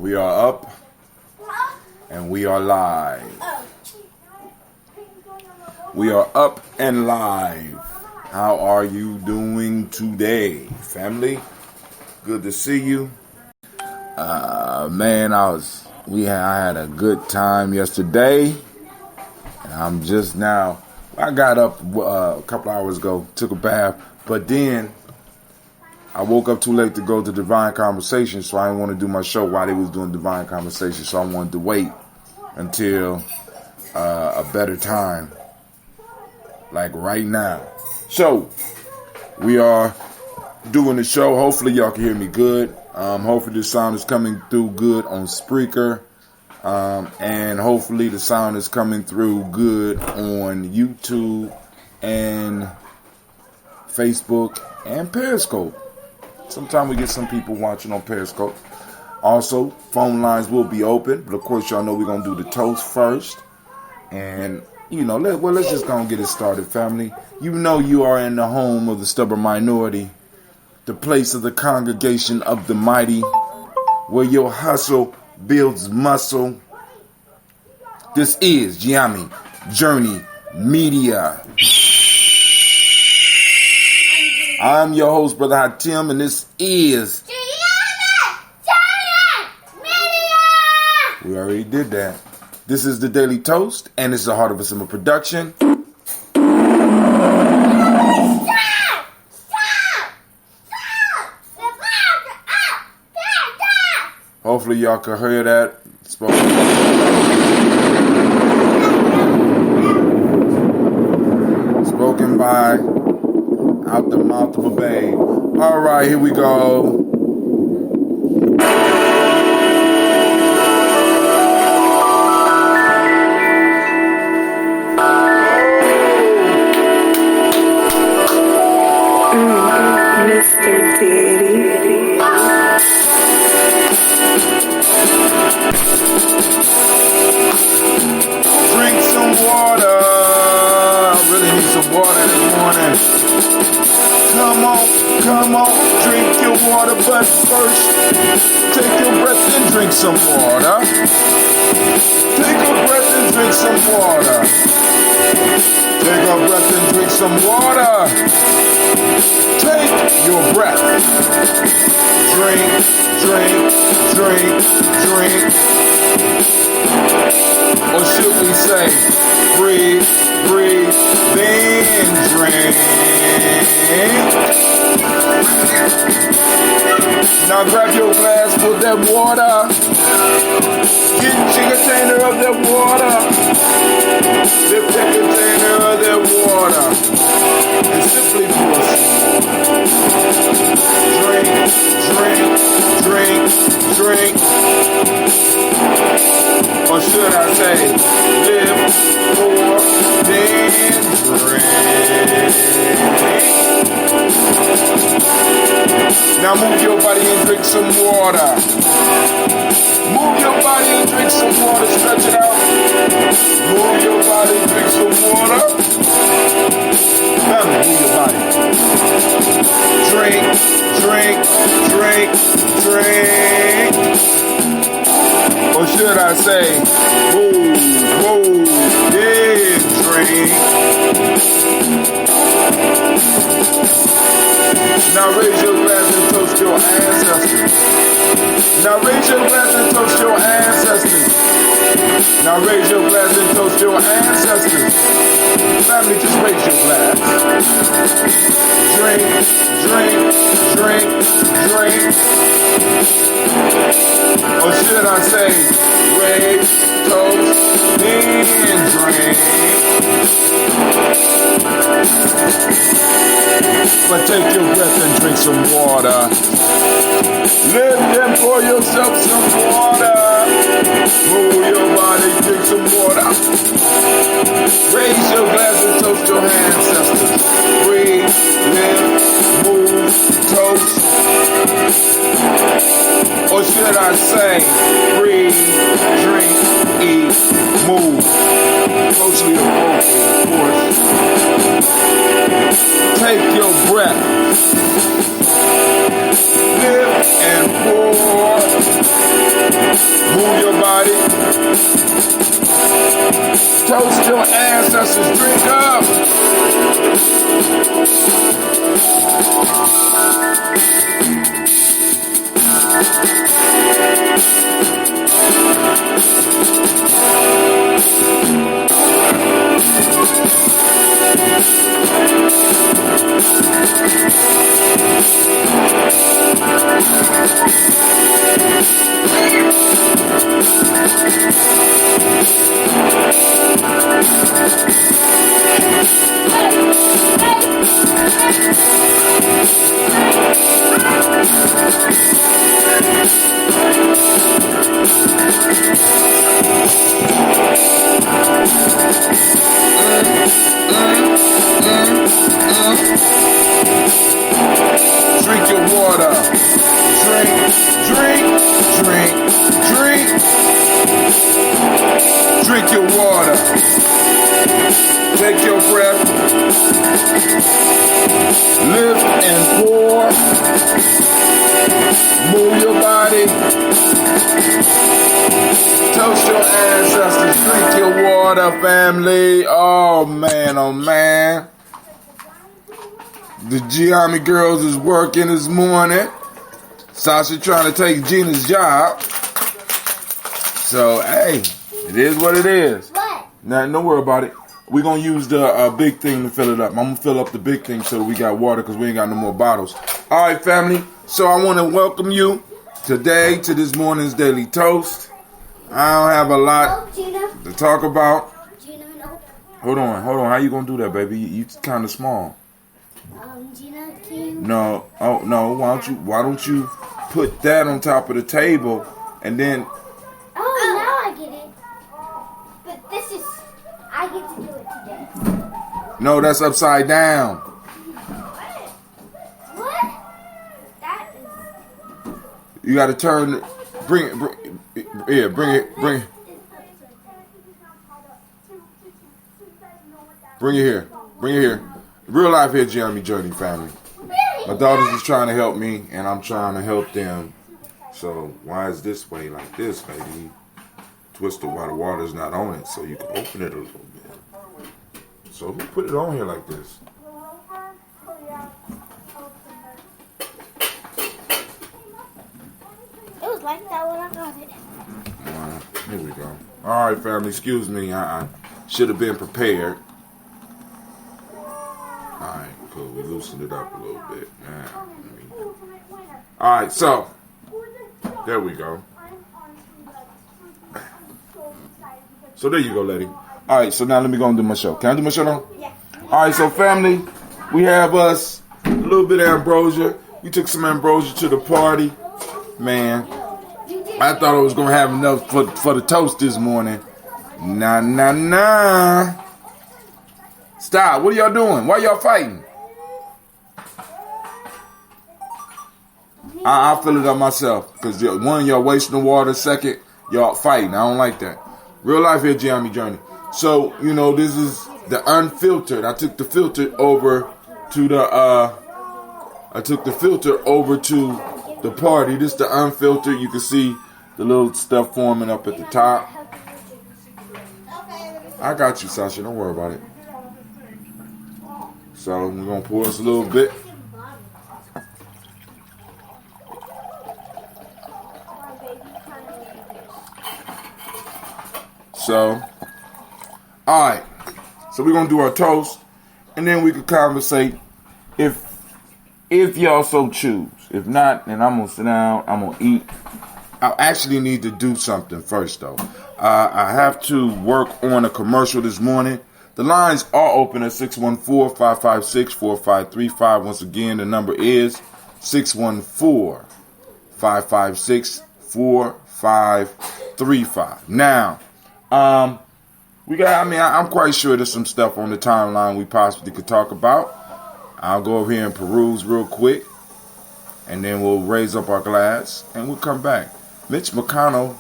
We are up and we are live. We are up and live. How are you doing today, family? Good to see you. Man, I had a good time yesterday. And I'm just now, I got up a couple hours ago, took a bath, but then I woke up too late to go to Divine Conversation, so I didn't want to do my show while they was doing Divine Conversation, so I wanted to wait until a better time, like right now. So, we are doing the show. Hopefully y'all can hear me good. Hopefully the sound is coming through good on Spreaker, and hopefully the sound is coming through good on YouTube and Facebook and Periscope. Sometimes we get some people watching on Periscope. Also, phone lines will be open. But of course, y'all know we're going to do the toast first. And, let's just go and get it started, family. You know you are in the home of the stubborn minority. The place of the congregation of the mighty. Where your hustle builds muscle. This is Gye-Nyame Journey Media. I'm your host, Brother Hatim, and this is We already did that. This is the Daily Toast, and it's the Heart of a Simple production. Hopefully y'all can hear that. Spoken by out the mouth of a babe. All right, here we go. Mr. Diddy. Drink some water. I really need some water this morning. Come on, drink your water, but first, take your breath and drink some water. Take a breath and drink some water. Take a breath and drink some water. Take your breath. Drink. Or should we say, breathe, then drink. Now grab your glass with that water. Get your container of that water. Lift that container of that water. And simply pour drink. Or should I say, live, pour, then drink. Now move your body and drink some water. Move your body and drink some water. Stretch it out. Move your body and drink some water. Now move your body. Drink. Or should I say, move, then drink. Now raise your glass and toast your ancestors. Now raise your glass and toast your ancestors. Now raise your glass and toast your ancestors. Family, just raise your glass. Drink. Or should I say, raise, toast, then drink. But take your breath and drink some water. Lift and pour yourself some water. Move your body, drink some water. Raise your glass and toast your ancestors. Breathe, live, move, toast. Or should I say, breathe, drink, eat, move. Closely appropriate, of course. Take your breath. Live and pour. ancestors. Drink up. Drink your water. Drink, drink, drink, drink. Drink your water. Take your breath. Lift and pour. Move your body. Toast your ancestors. Drink your water, family. Oh, man, oh, man. The Gye-Nyame girls is working this morning. Sasha trying to take Gina's job. So, hey, it is what it is. What? Now, don't worry about it. We're going to use the big thing to fill it up. I'm going to fill up the big thing so that we got water because we ain't got no more bottles. All right, family. So, I want to welcome you today to this morning's Daily Toast. I don't have a lot to talk about. Gina, no. Hold on. How you going to do that, baby? You kind of small. Gina, can you? No, oh no. Why don't you put that on top of the table and then? Oh, now I get it. But this is, I get to do it today. No, that's upside down. What? That is. You got to turn. Bring it. Bring it here. Real life here, Gye-Nyame Journey family. My daughters is trying to help me, and I'm trying to help them. So why is this way like this, baby? Twist it while the water's not on it, so you can open it a little bit. So who put it on here like this? It was like that when I got it. Here we go. All right, family. Excuse me. I should have been prepared. All right, cool. We loosened it up a little bit. All right, so there we go. So there you go, lady. All right, so now let me go and do my show. Can I do my show now? Yeah. All right, so family, we have us a little bit of ambrosia. We took some ambrosia to the party. Man, I thought I was going to have enough for the toast this morning. Nah. Stop. What are y'all doing? Why y'all fighting? I'll fill it up myself. Because one, y'all wasting the water. Second, y'all fighting. I don't like that. Real life here, Gye-Nyame Journey. So, this is the unfiltered. I took the filter over to the party. This is the unfiltered. You can see the little stuff forming up at the top. I got you, Sasha. Don't worry about it. So we're going to pour us a little bit. So, all right. So we're going to do our toast. And then we can conversate if y'all so choose. If not, then I'm going to sit down. I'm going to eat. I actually need to do something first, though. I have to work on a commercial this morning. The lines are open at 614-556-4535. Once again, the number is 614-556-4535. Now, I'm quite sure there's some stuff on the timeline we possibly could talk about. I'll go over here and peruse real quick, and then we'll raise up our glass, and we'll come back. Mitch McConnell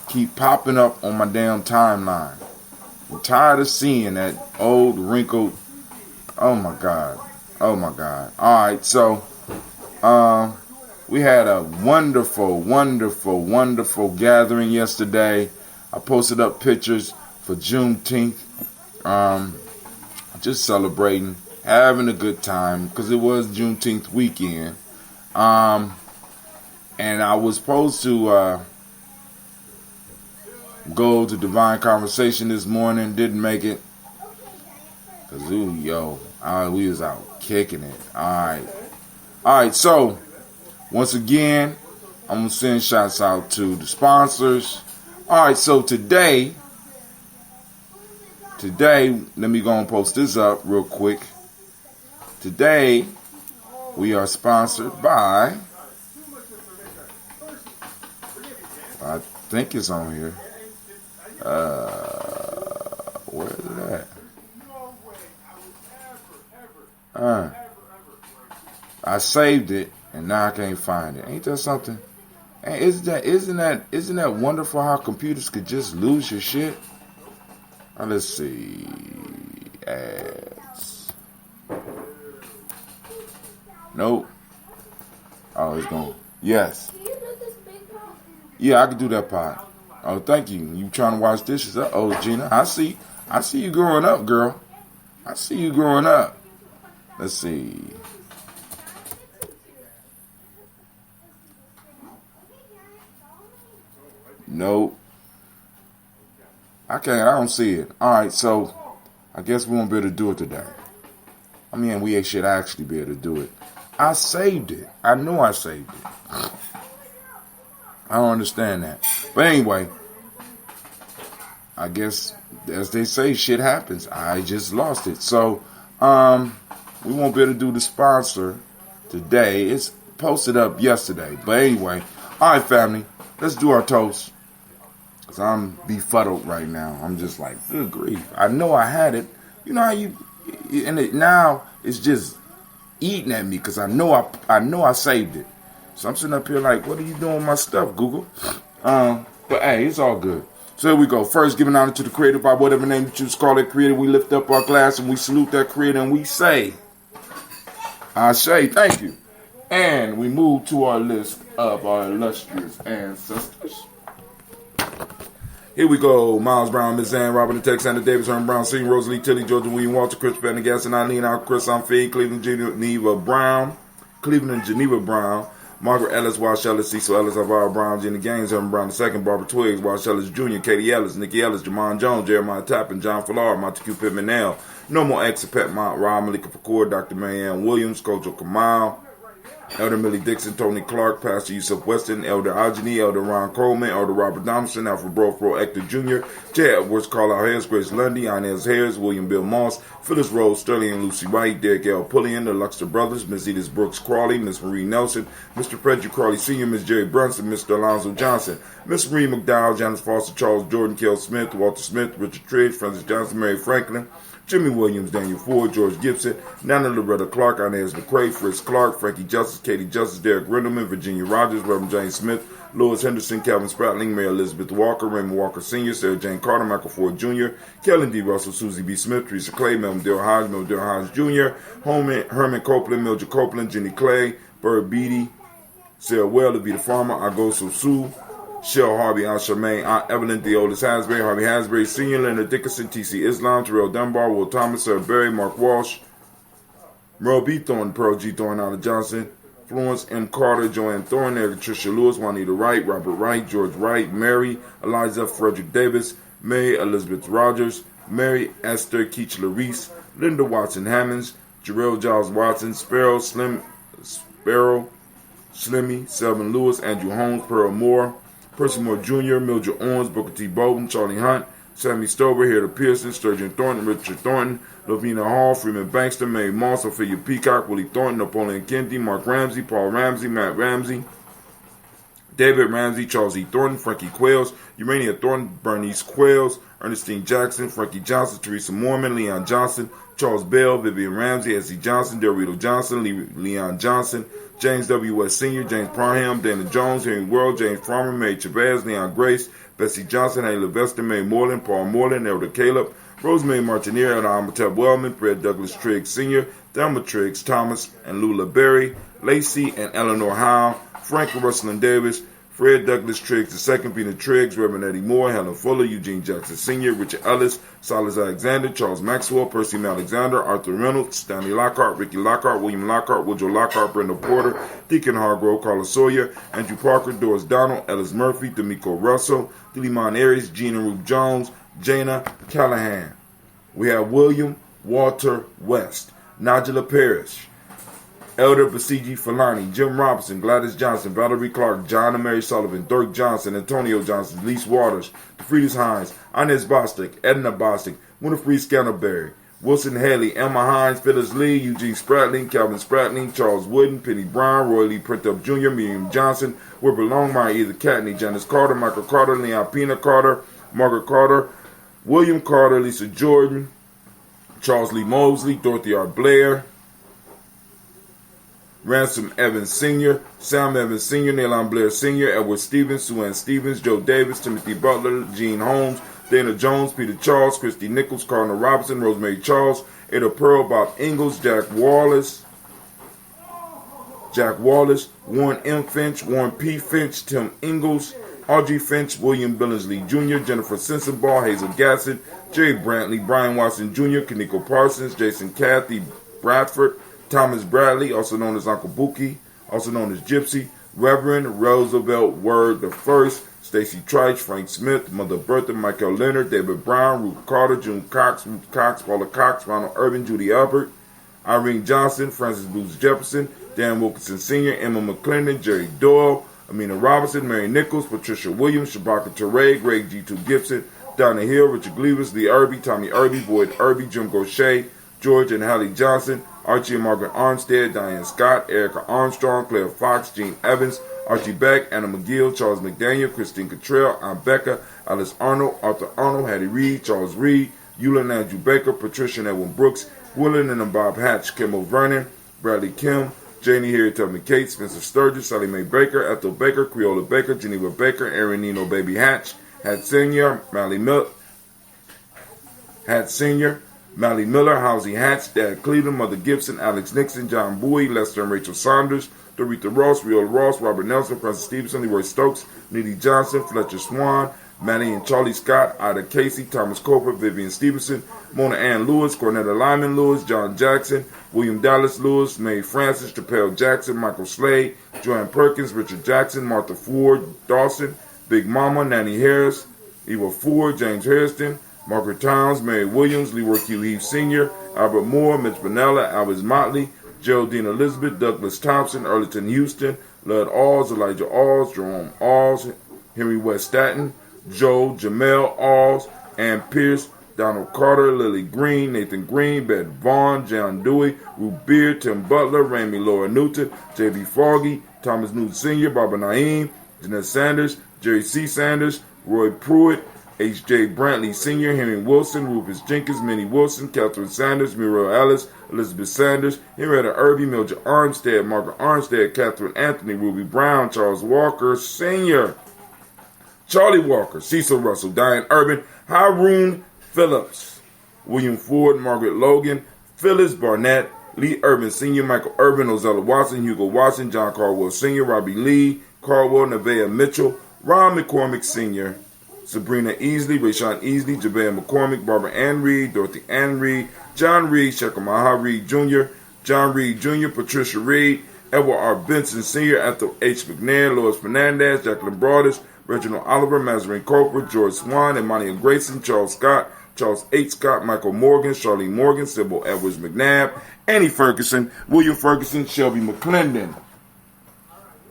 keep popping up on my damn timeline. I'm tired of seeing that old, wrinkled, oh my God. All right, so we had a wonderful gathering yesterday. I posted up pictures for Juneteenth. just celebrating, having a good time because it was Juneteenth weekend. And I was supposed to go to Divine Conversation this morning, didn't make it. Cause we was out kicking it. All right. So once again, I'm gonna send shots out to the sponsors. All right. So today, let me go and post this up real quick. Today, we are sponsored by. I think it's on here. Where is it at? I saved it and now I can't find it. Ain't that something? And isn't that wonderful how computers could just lose your shit? Let's see. Ads. Nope. Oh, it's gone. Yes. Yeah, I can do that part. Oh, thank you. You trying to wash dishes? Oh, Gina, I see you growing up, girl. I see you growing up. Let's see. Nope. I don't see it. All right, so I guess we won't be able to do it today. I mean, we should actually be able to do it. I saved it. I know I saved it. I don't understand that. But anyway, I guess, as they say, shit happens. I just lost it. So, we won't be able to do the sponsor today. It's posted up yesterday. But anyway, all right, family, let's do our toast. Because I'm befuddled right now. I'm just like, good grief. I know I had it. You know how now it's just eating at me because I know I saved it. So I'm sitting up here like, what are you doing with my stuff, Google? But hey, it's all good. So here we go. First, giving honor to the Creator by whatever name you choose to call that Creator. We lift up our glass and we salute that Creator and we say, I say thank you. And we move to our list of our illustrious ancestors. Here we go. Miles Brown, Miss Ann, Robert the Alexander Davis, Herman Brown, Senior, Rosalie Tilly, Georgia William Walter, Chris Pendergast, and Eileen, Chris Amphine, Cleveland Geneva Brown, Margaret Ellis, Wash Ellis, Cecil Ellis, Alvaro Brown, Jenny Gaines, Herman Brown II, Barbara Twiggs, Wash Ellis Jr., Katie Ellis, Nikki Ellis, Jamon Jones, Jeremiah Tappan, John Fallard, Montague Pittman Nell, No More Exapet, Mount Rob, Malika Fakour, Dr. Marianne Williams, Kojo Kamal, Elder Millie Dixon, Tony Clark, Pastor Yusuf Weston, Elder Ajani, Elder Ron Coleman, Elder Robert Thompson, Alfred Brofro, Hector Jr., Jay Edwards, Carlisle Harris, Grace Lundy, Inez Harris, William Bill Moss, Phyllis Rose, Sterling and Lucy Wright, Derek L. Pullian, the Luxor Brothers, Miss Edith Brooks Crawley, Miss Marie Nelson, Mr. Frederick Crawley Sr., Miss Jerry Brunson, Mr. Alonzo Johnson, Miss Marie McDowell, Janice Foster, Charles Jordan, Kel Smith, Walter Smith, Richard Tridge, Francis Johnson, Mary Franklin, Jimmy Williams, Daniel Ford, George Gibson, Nana Loretta Clark, Inez McCrae, Fritz Clark, Frankie Justice, Katie Justice, Derek Rindelman, Virginia Rogers, Reverend James Smith, Louis Henderson, Calvin Spratling, Mary Elizabeth Walker, Raymond Walker Sr., Sarah Jane Carter, Michael Ford Jr., Kellen D. Russell, Susie B. Smith, Teresa Clay, Melvin Dale Hodge, Jr., Herman Copeland, Mildred Copeland, Jenny Clay, Bird Beatty, Sarah Well, Levita Farmer, Agoso Sue, Shell Harvey, Aunt Charmaine, Aunt Evelyn, Theodis Hasbury, Harvey Hasbury, Sr., Leonard Dickinson, T.C. Islam, Terrell Dunbar, Will Thomas, Sarah Berry, Mark Walsh, Merle B. Thornton, Pearl G. Thornton, Anna Johnson, Florence M. Carter, Joanne Thorne, Eric Tricia Lewis, Juanita Wright, Robert Wright, George Wright, Mary, Eliza Frederick Davis, May Elizabeth Rogers, Mary Esther Keachler Reese, Linda Watson Hammonds, Jarrell Giles Watson, Sparrow, Slimmy, Selvin Lewis, Andrew Holmes, Pearl Moore, Percy Moore Jr., Mildred Owens, Booker T. Bowden, Charlie Hunt, Sammy Stover, Hilda Pearson, Sturgeon Thornton, Richard Thornton, Lovina Hall, Freeman Bankster, Mary Moss, Ophelia Peacock, Willie Thornton, Napoleon Kennedy, Mark Ramsey, Paul Ramsey, Matt Ramsey, David Ramsey, Charles E. Thornton, Frankie Quails, Urania Thornton, Bernice Quails, Ernestine Jackson, Frankie Johnson, Teresa Mormon, Leon Johnson, Charles Bell, Vivian Ramsey, S.C. Johnson, Dorito Johnson, Leon Johnson, James W. West Sr., James Parham, Dana Jones, Henry World, James Farmer, Mary Chavez, Leon Grace, Bessie Johnson, Haley Levester, May Moreland, Paul Moreland, Elder Caleb, Rosemary Martinier, Elder Amatep Wellman, Fred Douglas Triggs Sr., Thelma Triggs, Thomas and Lula Berry, Lacey and Eleanor Howe, Frank Russell Davis, Fred Douglass Triggs II, Peter Triggs, Reverend Eddie Moore, Helen Fuller, Eugene Jackson Sr., Richard Ellis, Silas Alexander, Charles Maxwell, Percy Alexander, Arthur Reynolds, Stanley Lockhart, Ricky Lockhart, William Lockhart, Woodrow Lockhart, Brenda Porter, Deacon Hargrove, Carlos Sawyer, Andrew Parker, Doris Donald, Ellis Murphy, D'Amico Russell, Delimon Aries, Gina Ruth Jones, Jana Callahan. We have William Walter West, Najla Parrish, Elder Basiji Falani, Jim Robinson, Gladys Johnson, Valerie Clark, John and Mary Sullivan, Dirk Johnson, Antonio Johnson, Lise Waters, DeFriedis Hines, Inez Bostic, Edna Bostic, Winifred Scantleberry, Wilson Haley, Emma Hines, Phyllis Lee, Eugene Spratling, Calvin Spratling, Charles Wooden, Penny Brown, Roy Lee Printup Jr., Miriam Johnson, Wilbur Longmire, Either Catney, Janice Carter, Michael Carter, Leon Pina Carter, Margaret Carter, William Carter, Lisa Jordan, Charles Lee Mosley, Dorothy R. Blair, Ransom Evans Sr., Sam Evans Sr., Nalon Blair Sr., Edward Stevens, Sue Ann Stevens, Joe Davis, Timothy Butler, Gene Holmes, Dana Jones, Peter Charles, Christy Nichols, Cardinal Robinson, Rosemary Charles, Ada Pearl, Bob Ingalls, Jack Wallace, Warren M. Finch, Warren P. Finch, Tim Ingalls, Audrey Finch, William Billingsley Jr., Jennifer Sensenbaugh, Hazel Gassett, Jerry Brantley, Brian Watson Jr., Kaniko Parsons, Jason Cathy Bradford, Thomas Bradley, also known as Uncle Buki, also known as Gypsy, Reverend Roosevelt Word I, Stacy Triche, Frank Smith, Mother Bertha, Michael Leonard, David Brown, Ruth Carter, June Cox, Ruth Cox, Paula Cox, Ronald Urban, Judy Albert, Irene Johnson, Francis Booth Jefferson, Dan Wilkinson Sr., Emma McClendon, Jerry Doyle, Amina Robinson, Mary Nichols, Patricia Williams, Shabaka Teray, Greg G2 Gibson, Donna Hill, Richard Gleavers, Lee Irby, Tommy Irby, Boyd Irby, Jim Gaucher, George and Hallie Johnson, Archie and Margaret Armstead, Diane Scott, Erica Armstrong, Claire Fox, Gene Evans, Archie Beck, Anna McGill, Charles McDaniel, Christine Cottrell, Aunt Becca, Alice Arnold, Arthur Arnold, Hattie Reed, Charles Reed, Eula and Andrew Baker, Patricia and Edwin Brooks, Willen and Bob Hatch, Kimball Vernon, Bradley Kim, Janie Harriet Tubman Kate, Spencer Sturgis, Sally Mae Baker, Ethel Baker, Creola Baker, Geneva Baker, Aaron Nino Baby Hatch, Hat Sr., Mally Miller, Housie Hatch, Dad Cleveland, Mother Gibson, Alex Nixon, John Bowie, Lester and Rachel Saunders, Doretha Ross, Riola Ross, Robert Nelson, Francis Stevenson, Leroy Stokes, Needy Johnson, Fletcher Swan, Manny and Charlie Scott, Ida Casey, Thomas Coper, Vivian Stevenson, Mona Ann Lewis, Cornetta Lyman Lewis, John Jackson, William Dallas Lewis, Mae Francis, Chappelle Jackson, Michael Slade, Joanne Perkins, Richard Jackson, Martha Ford, Dawson, Big Mama, Nanny Harris, Eva Ford, James Hairston, Margaret Towns, Mary Williams, Leroy Q. Heath Sr., Albert Moore, Mitch Vanella, Albert Motley, Geraldine Elizabeth, Douglas Thompson, Earleton Houston, Lud Alls, Elijah Alls, Jerome Alls, Henry West Staton, Joe, Jamel Alls, Ann Pierce, Donald Carter, Lily Green, Nathan Green, Beth Vaughn, John Dewey, Ruth Beard, Tim Butler, Ramey Laura Newton, J.B. Foggy, Thomas Newton Sr., Barbara Naeem, Jeanette Sanders, Jerry C. Sanders, Roy Pruitt, H.J. Brantley Sr., Henry Wilson, Rufus Jenkins, Minnie Wilson, Catherine Sanders, Muriel Ellis, Elizabeth Sanders, Henrietta Irby, Mildred Armstead, Margaret Armstead, Catherine Anthony, Ruby Brown, Charles Walker Sr., Charlie Walker, Cecil Russell, Diane Urban, Haroon Phillips, William Ford, Margaret Logan, Phyllis Barnett, Lee Urban Sr., Michael Urban, Ozella Watson, Hugo Watson, John Caldwell Sr., Robbie Lee, Caldwell, Nevaeh Mitchell, Ron McCormick Sr., Sabrina Easley, Rayshawn Easley, Jabea McCormick, Barbara Ann Reed, Dorothy Ann Reed, John Reed, Shekamaha Reed Jr., John Reed Jr., Patricia Reed, Edward R. Benson Sr., Ethel H. McNair, Lois Fernandez, Jacqueline Broadus, Reginald Oliver, Mazarin Corporate, George Swan, Imani Grayson, Charles Scott, Charles H. Scott, Michael Morgan, Charlene Morgan, Sybil Edwards McNabb, Annie Ferguson, William Ferguson, Shelby McClendon.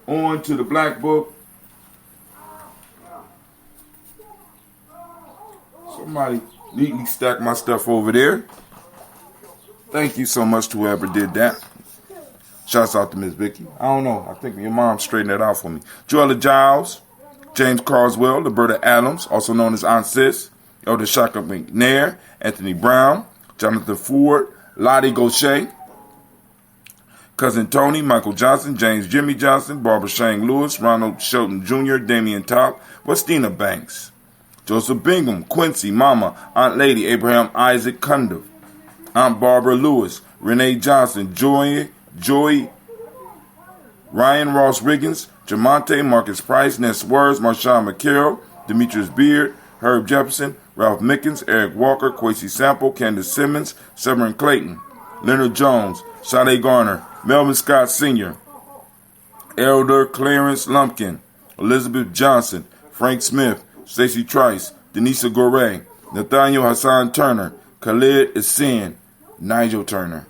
On to the Black Book. Somebody neatly stacked my stuff over there. Thank you so much to whoever did that. Shouts out to Miss Vicky. I don't know. I think your mom straightened that out for me. Joella Giles, James Carswell, Liberta Adams, also known as Aunt Sis, Elder Shaka McNair, Anthony Brown, Jonathan Ford, Lottie Gaucher, Cousin Tony, Michael Johnson, James Jimmy Johnson, Barbara Shane Lewis, Ronald Shelton Jr., Damian Top, Westina Banks, Joseph Bingham, Quincy, Mama, Aunt Lady, Abraham Isaac Cundiff, Aunt Barbara Lewis, Renee Johnson, Joy, Ryan Ross Riggins, Jamonte, Marcus Price, Ness Words, Marshawn McCarroll, Demetrius Beard, Herb Jefferson, Ralph Mickens, Eric Walker, Quincy Sample, Candace Simmons, Severin Clayton, Leonard Jones, Sade Garner, Melvin Scott Sr., Elder Clarence Lumpkin, Elizabeth Johnson, Frank Smith, Stacey Trice, Denisa Gore, Nathaniel Hassan Turner, Khalid Essien, Nigel Turner,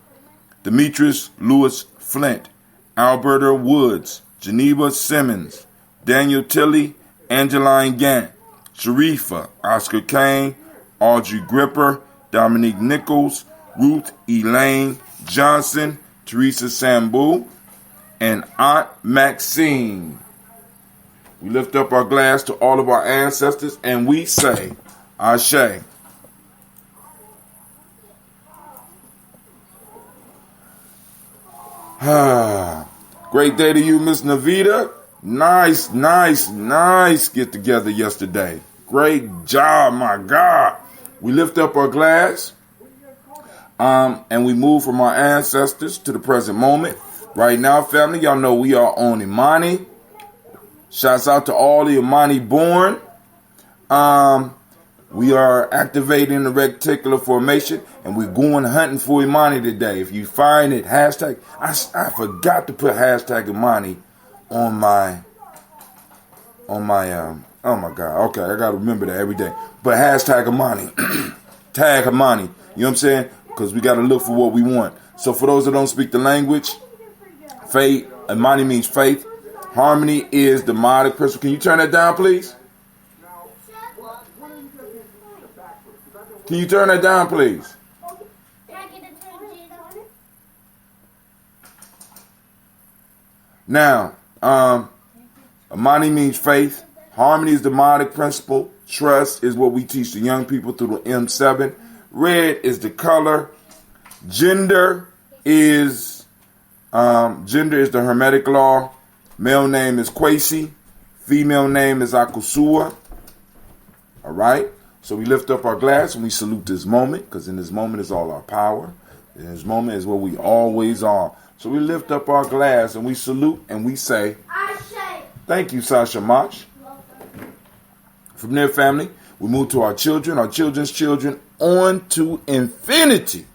Demetrius Lewis Flint, Alberta Woods, Geneva Simmons, Daniel Tilley, Angeline Gant, Sharifa, Oscar Kane, Audrey Gripper, Dominique Nichols, Ruth Elaine Johnson, Teresa Sambu, and Aunt Maxine. We lift up our glass to all of our ancestors and we say, Ashe. Great day to you, Miss Navita. Nice get together yesterday. Great job, my God. We lift up our glass and we move from our ancestors to the present moment. Right now, family, y'all know we are on Imani. Shouts out to all the Imani born. We are activating the reticular formation and we're going hunting for Imani today. If you find it, hashtag, I forgot to put hashtag Imani on my, oh my God. Okay, I got to remember that every day. But hashtag Imani, tag Imani, you know what I'm saying? Because we got to look for what we want. So for those that don't speak the language, faith, Imani means faith. Harmony is the demonic principle. Can you turn that down, please? Can you turn that down, please? Now, Imani means faith. Harmony is the demonic principle. Trust is what we teach the young people through the M7. Red is the color. Gender is the Hermetic law. Male name is Kwesi. Female name is Akusua. All right? So we lift up our glass and we salute this moment, because in this moment is all our power. In this moment is where we always are. So we lift up our glass and we salute and we say, thank you, Sasha Mach. From there, family, we move to our children, our children's children, on to infinity.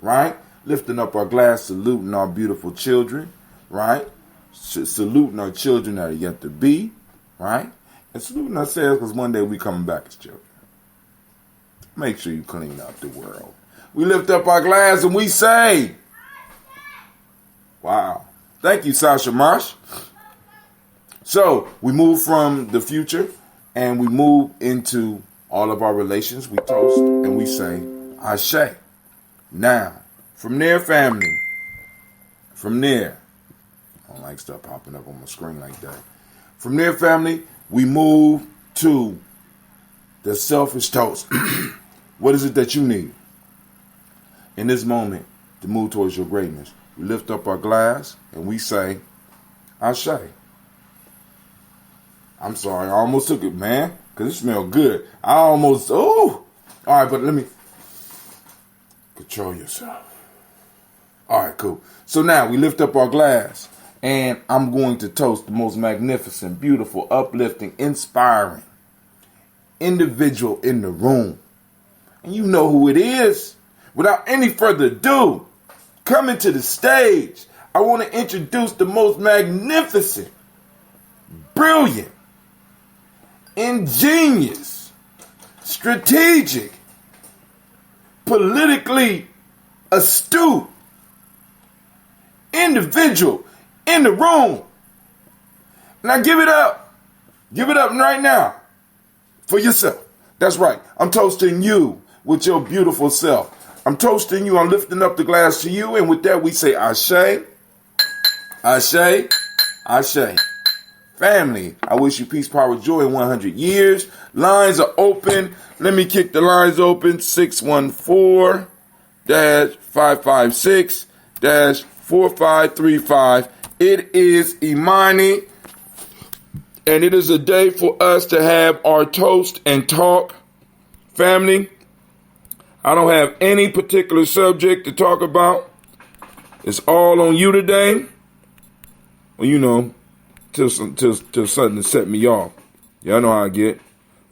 Right? Lifting up our glass, saluting our beautiful children. Right? Saluting our children that are yet to be, right? And saluting ourselves because one day we coming back as children. Make sure you clean up the world. We lift up our glass and we say, wow. Thank you, Sasha Marsh. So we move from the future and we move into all of our relations. We toast and we say, Ashe. Now, from there, family, from there, I don't like stuff popping up on my screen like that. From there, family, we move to the selfish toast. What is it that you need in this moment to move towards your greatness? We lift up our glass and we say, Ashe. I'm sorry, I almost took it, man, because it smelled good. All right, but let me control yourself. All right, cool. So now we lift up our glass. And I'm going to toast the most magnificent, beautiful, uplifting, inspiring individual in the room. And you know who it is. Without any further ado, coming to the stage, I want to introduce the most magnificent, brilliant, ingenious, strategic, politically astute individual in the room. Now give it up. Give it up right now. For yourself. That's right. I'm toasting you with your beautiful self. I'm toasting you. I'm lifting up the glass to you. And with that we say Ashe. Ashe. Ashe. Family, I wish you peace, power, joy in 100 years. Lines are open. Let me kick the lines open. 614-556-4535. It is Imani, and it is a day for us to have our toast and talk. Family, I don't have any particular subject to talk about. It's all on you today. Well, you know, till something to set me off. Y'all know how I get.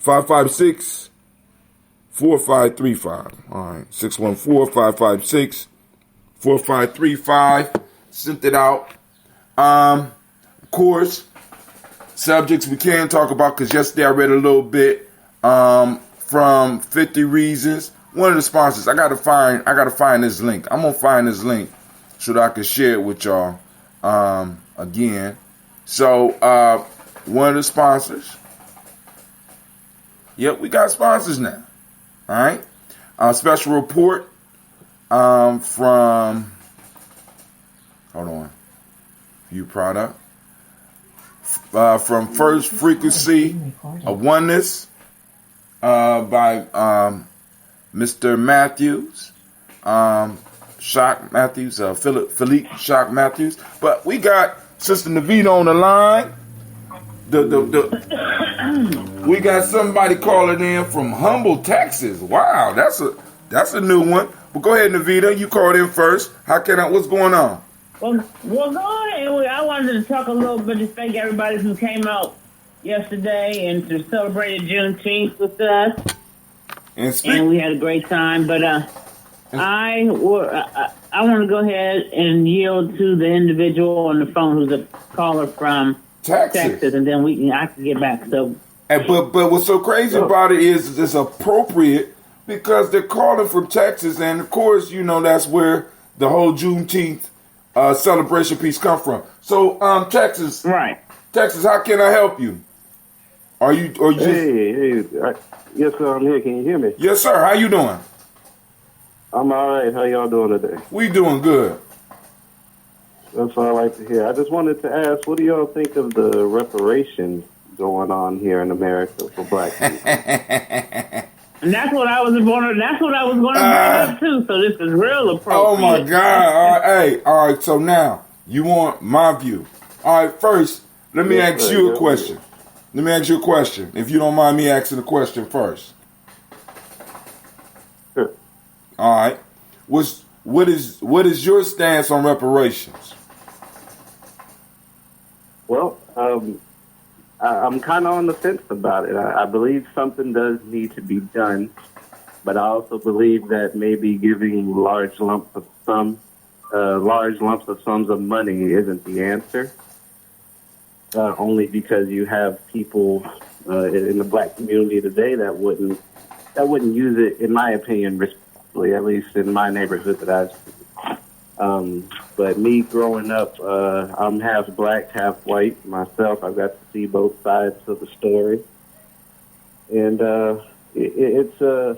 556-4535. All right. 614-556-4535. Sent it out. Of course, subjects we can talk about, because yesterday I read a little bit from 50 Reasons. One of the sponsors. I gotta find this link. I'm gonna find this link so that I can share it with y'all again. So one of the sponsors. Yep, we got sponsors now. All right. Special report from, hold on, View product. From First Frequency of Oneness by Mr. Matthews, Shock Matthews, Philippe Shock Matthews. But we got Sister Navita on the line. We got somebody calling in from Humble, Texas. Wow, that's a new one. But go ahead, Navita. You called in first. What's going on? Well, go on. I wanted to talk a little bit to thank everybody who came out yesterday and to celebrate Juneteenth with us. And we had a great time. But I want to go ahead and yield to the individual on the phone who's a caller from Texas, and then I can get back. So, but what's so crazy about it is it's appropriate because they're calling from Texas, and of course, that's where the whole Juneteenth celebration piece come from. So, Texas, right? Texas, how can I help you? Are you just? Hey, yes, sir. I'm here. Can you hear me? Yes, sir. How you doing? I'm all right. How y'all doing today? We doing good. That's what I like to hear. I just wanted to ask, what do y'all think of the reparations going on here in America for black people? And that's what I was going to bring up too. So this is real appropriate. Oh my God! All right. So now you want my view. All right. First, let me ask you a question. Let me ask you a question. If you don't mind me asking a question first. Sure. All right. What is your stance on reparations? Well, I'm kind of on the fence about it. I believe something does need to be done, but I also believe that maybe giving large lumps of sums of money isn't the answer. Only because you have people in the black community today that wouldn't use it, in my opinion, respectfully, at least in my neighborhood that I've seen. But me growing up, I'm half black, half white myself. I've got to see both sides of the story. And it's I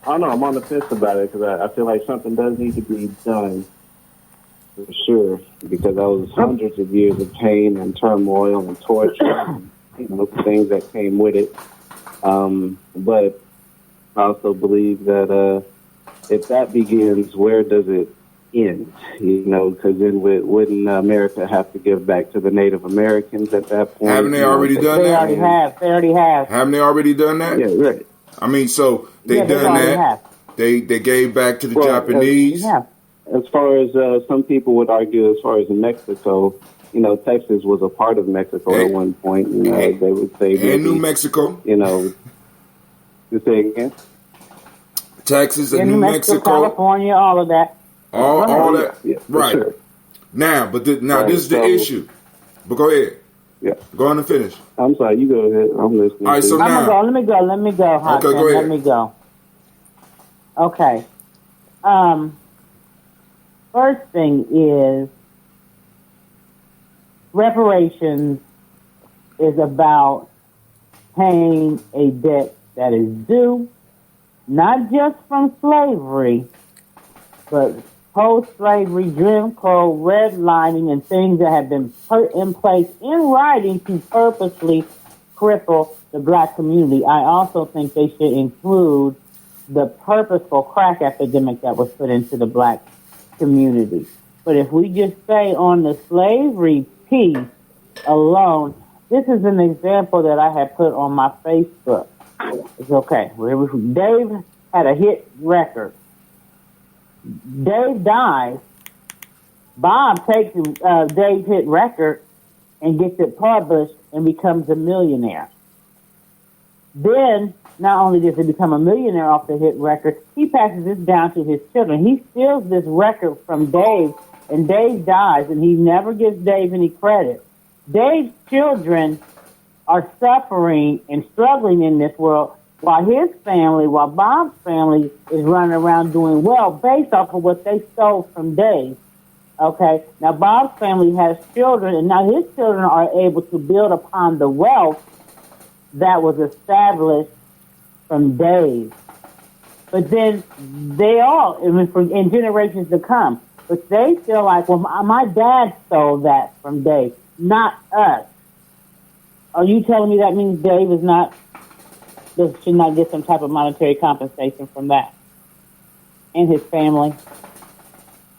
don't know, I'm on the fence about it because I feel like something does need to be done for sure, because that was hundreds of years of pain and turmoil and torture and things that came with it. But I also believe that if that begins, where does it end? Because then wouldn't America have to give back to the Native Americans at that point? Haven't they already done that? They already have. Haven't they already done that? Yeah, right. I mean, so they done that. They gave back to the Japanese. As far as some people would argue, as far as in Mexico, Texas was a part of Mexico at one point. They would say and New Mexico. You say again? Texas and New Mexico, California, all of that. All that, yeah, right? Sure. Now, this is the issue. But go ahead. Yeah. Go on and finish. I'm sorry. You go ahead. I'm listening. All right. So now, Let me go. Okay, go ahead. Let me go. Okay. First thing is reparations is about paying a debt that is due, not just from slavery, but post-slavery, Jim Crow, redlining, and things that have been put in place in writing to purposely cripple the black community. I also think they should include the purposeful crack epidemic that was put into the black community. But if we just stay on the slavery piece alone, this is an example that I had put on my Facebook. It's okay. Dave had a hit record. Dave dies. Bob takes Dave's hit record and gets it published and becomes a millionaire. Then, not only does he become a millionaire off the hit record, he passes this down to his children. He steals this record from Dave, and Dave dies, and he never gives Dave any credit. Dave's children are suffering and struggling in this world while Bob's family is running around doing well based off of what they stole from Dave. Okay, now Bob's family has children, and now his children are able to build upon the wealth that was established from Dave. But then they all, in generations to come, but they feel like, well, my dad stole that from Dave, not us. Are you telling me that means Dave should not get some type of monetary compensation from that and his family?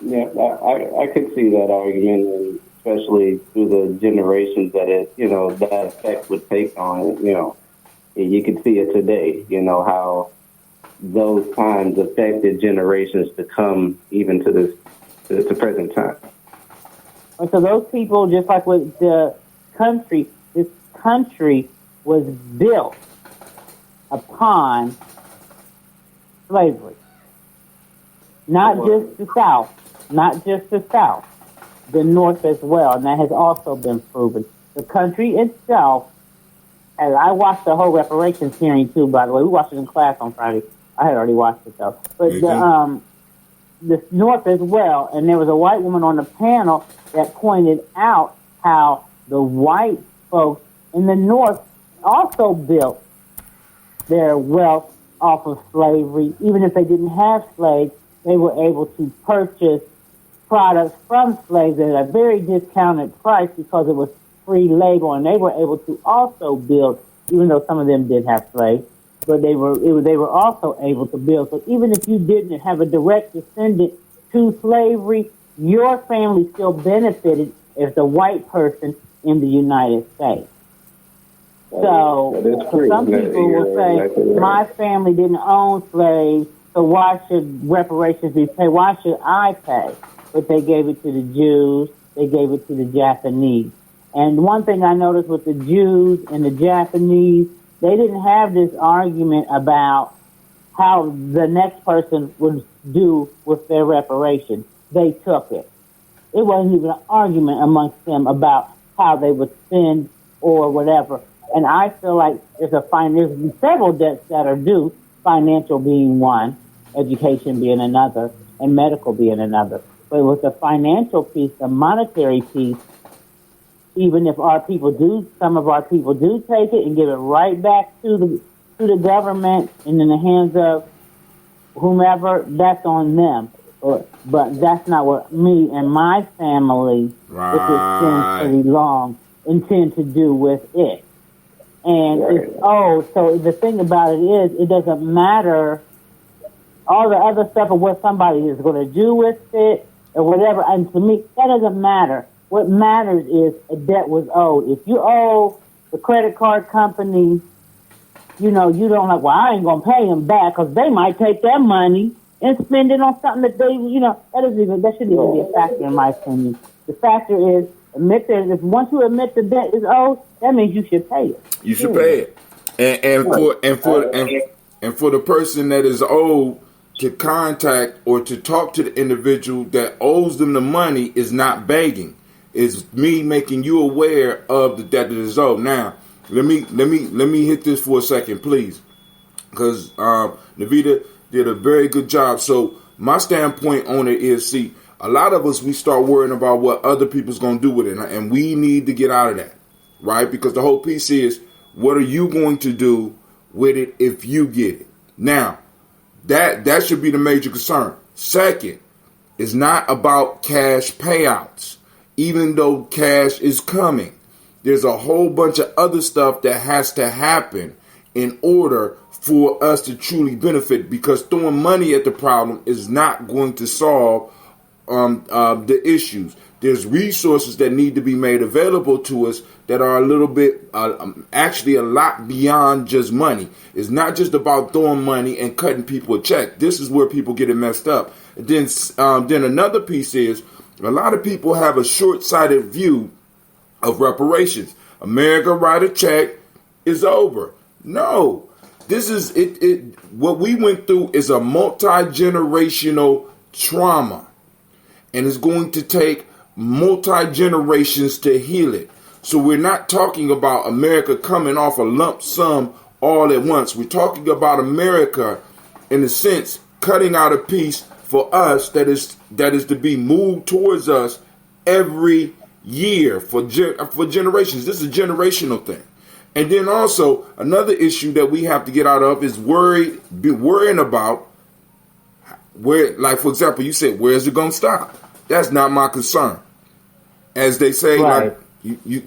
Yeah, I could see that argument, and especially through the generations that that effect would take on, you can see it today, how those times affected generations to come even to the present time. And so those people, just like with the country, this country was built upon slavery. Not just the South, the North as well, and that has also been proven. The country itself, and I watched the whole reparations hearing too, by the way. We watched it in class on Friday. I had already watched it though. But the North as well, and there was a white woman on the panel that pointed out how the white folks in the North also built their wealth off of slavery. Even if they didn't have slaves, they were able to purchase products from slaves at a very discounted price because it was free labor, and they were able to also build, even though some of them did have slaves, but they were also able to build. So even if you didn't have a direct descendant to slavery, your family still benefited as the white person in the United States. So some people will say, my family didn't own slaves, so why should reparations be paid? Why should I pay? But they gave it to the Jews, they gave it to the Japanese. And one thing I noticed with the Jews and the Japanese, they didn't have this argument about how the next person would do with their reparations. They took it. It wasn't even an argument amongst them about how they would spend or whatever. And I feel like there's several debts that are due, financial being one, education being another, and medical being another. But with the financial piece, the monetary piece, even if some of our people do take it and give it right back to the government and in the hands of whomever, that's on them. But that's not what me and my family, if it's been pretty long, intend to do with it. And so the thing about it is, it doesn't matter all the other stuff of what somebody is going to do with it or whatever. And to me, that doesn't matter. What matters is a debt was owed. If you owe the credit card company, you don't like, well, I ain't going to pay them back because they might take that money and spend it on something that they, that shouldn't even be a factor in my opinion. The factor is, once you admit the debt is owed, that means you should pay it. You should pay it. And for the person that is owed to contact or to talk to the individual that owes them the money is not begging. It's me making you aware of the debt that is owed. Now, let me hit this for a second, please, because Navita did a very good job. So my standpoint on it is, see, a lot of us, we start worrying about what other people's going to do with it, and we need to get out of that, right? Because the whole piece is, what are you going to do with it if you get it? Now, that should be the major concern. Second, it's not about cash payouts. Even though cash is coming, there's a whole bunch of other stuff that has to happen in order for us to truly benefit, because throwing money at the problem is not going to solve the issues. There's resources that need to be made available to us that are a little bit, actually a lot beyond just money. It's not just about throwing money and cutting people a check. This is where people get it messed up. And then another piece is, a lot of people have a short-sighted view of reparations. America write a check, it's over. No. This is it. What we went through is a multi-generational trauma. And it's going to take multi-generations to heal it. So we're not talking about America coming off a lump sum all at once. We're talking about America, in a sense, cutting out a piece for us that is to be moved towards us every year for generations. This is a generational thing. And then also another issue that we have to get out of is worrying about where, like for example, you said, where is it going to stop? That's not my concern. As they say, right. like you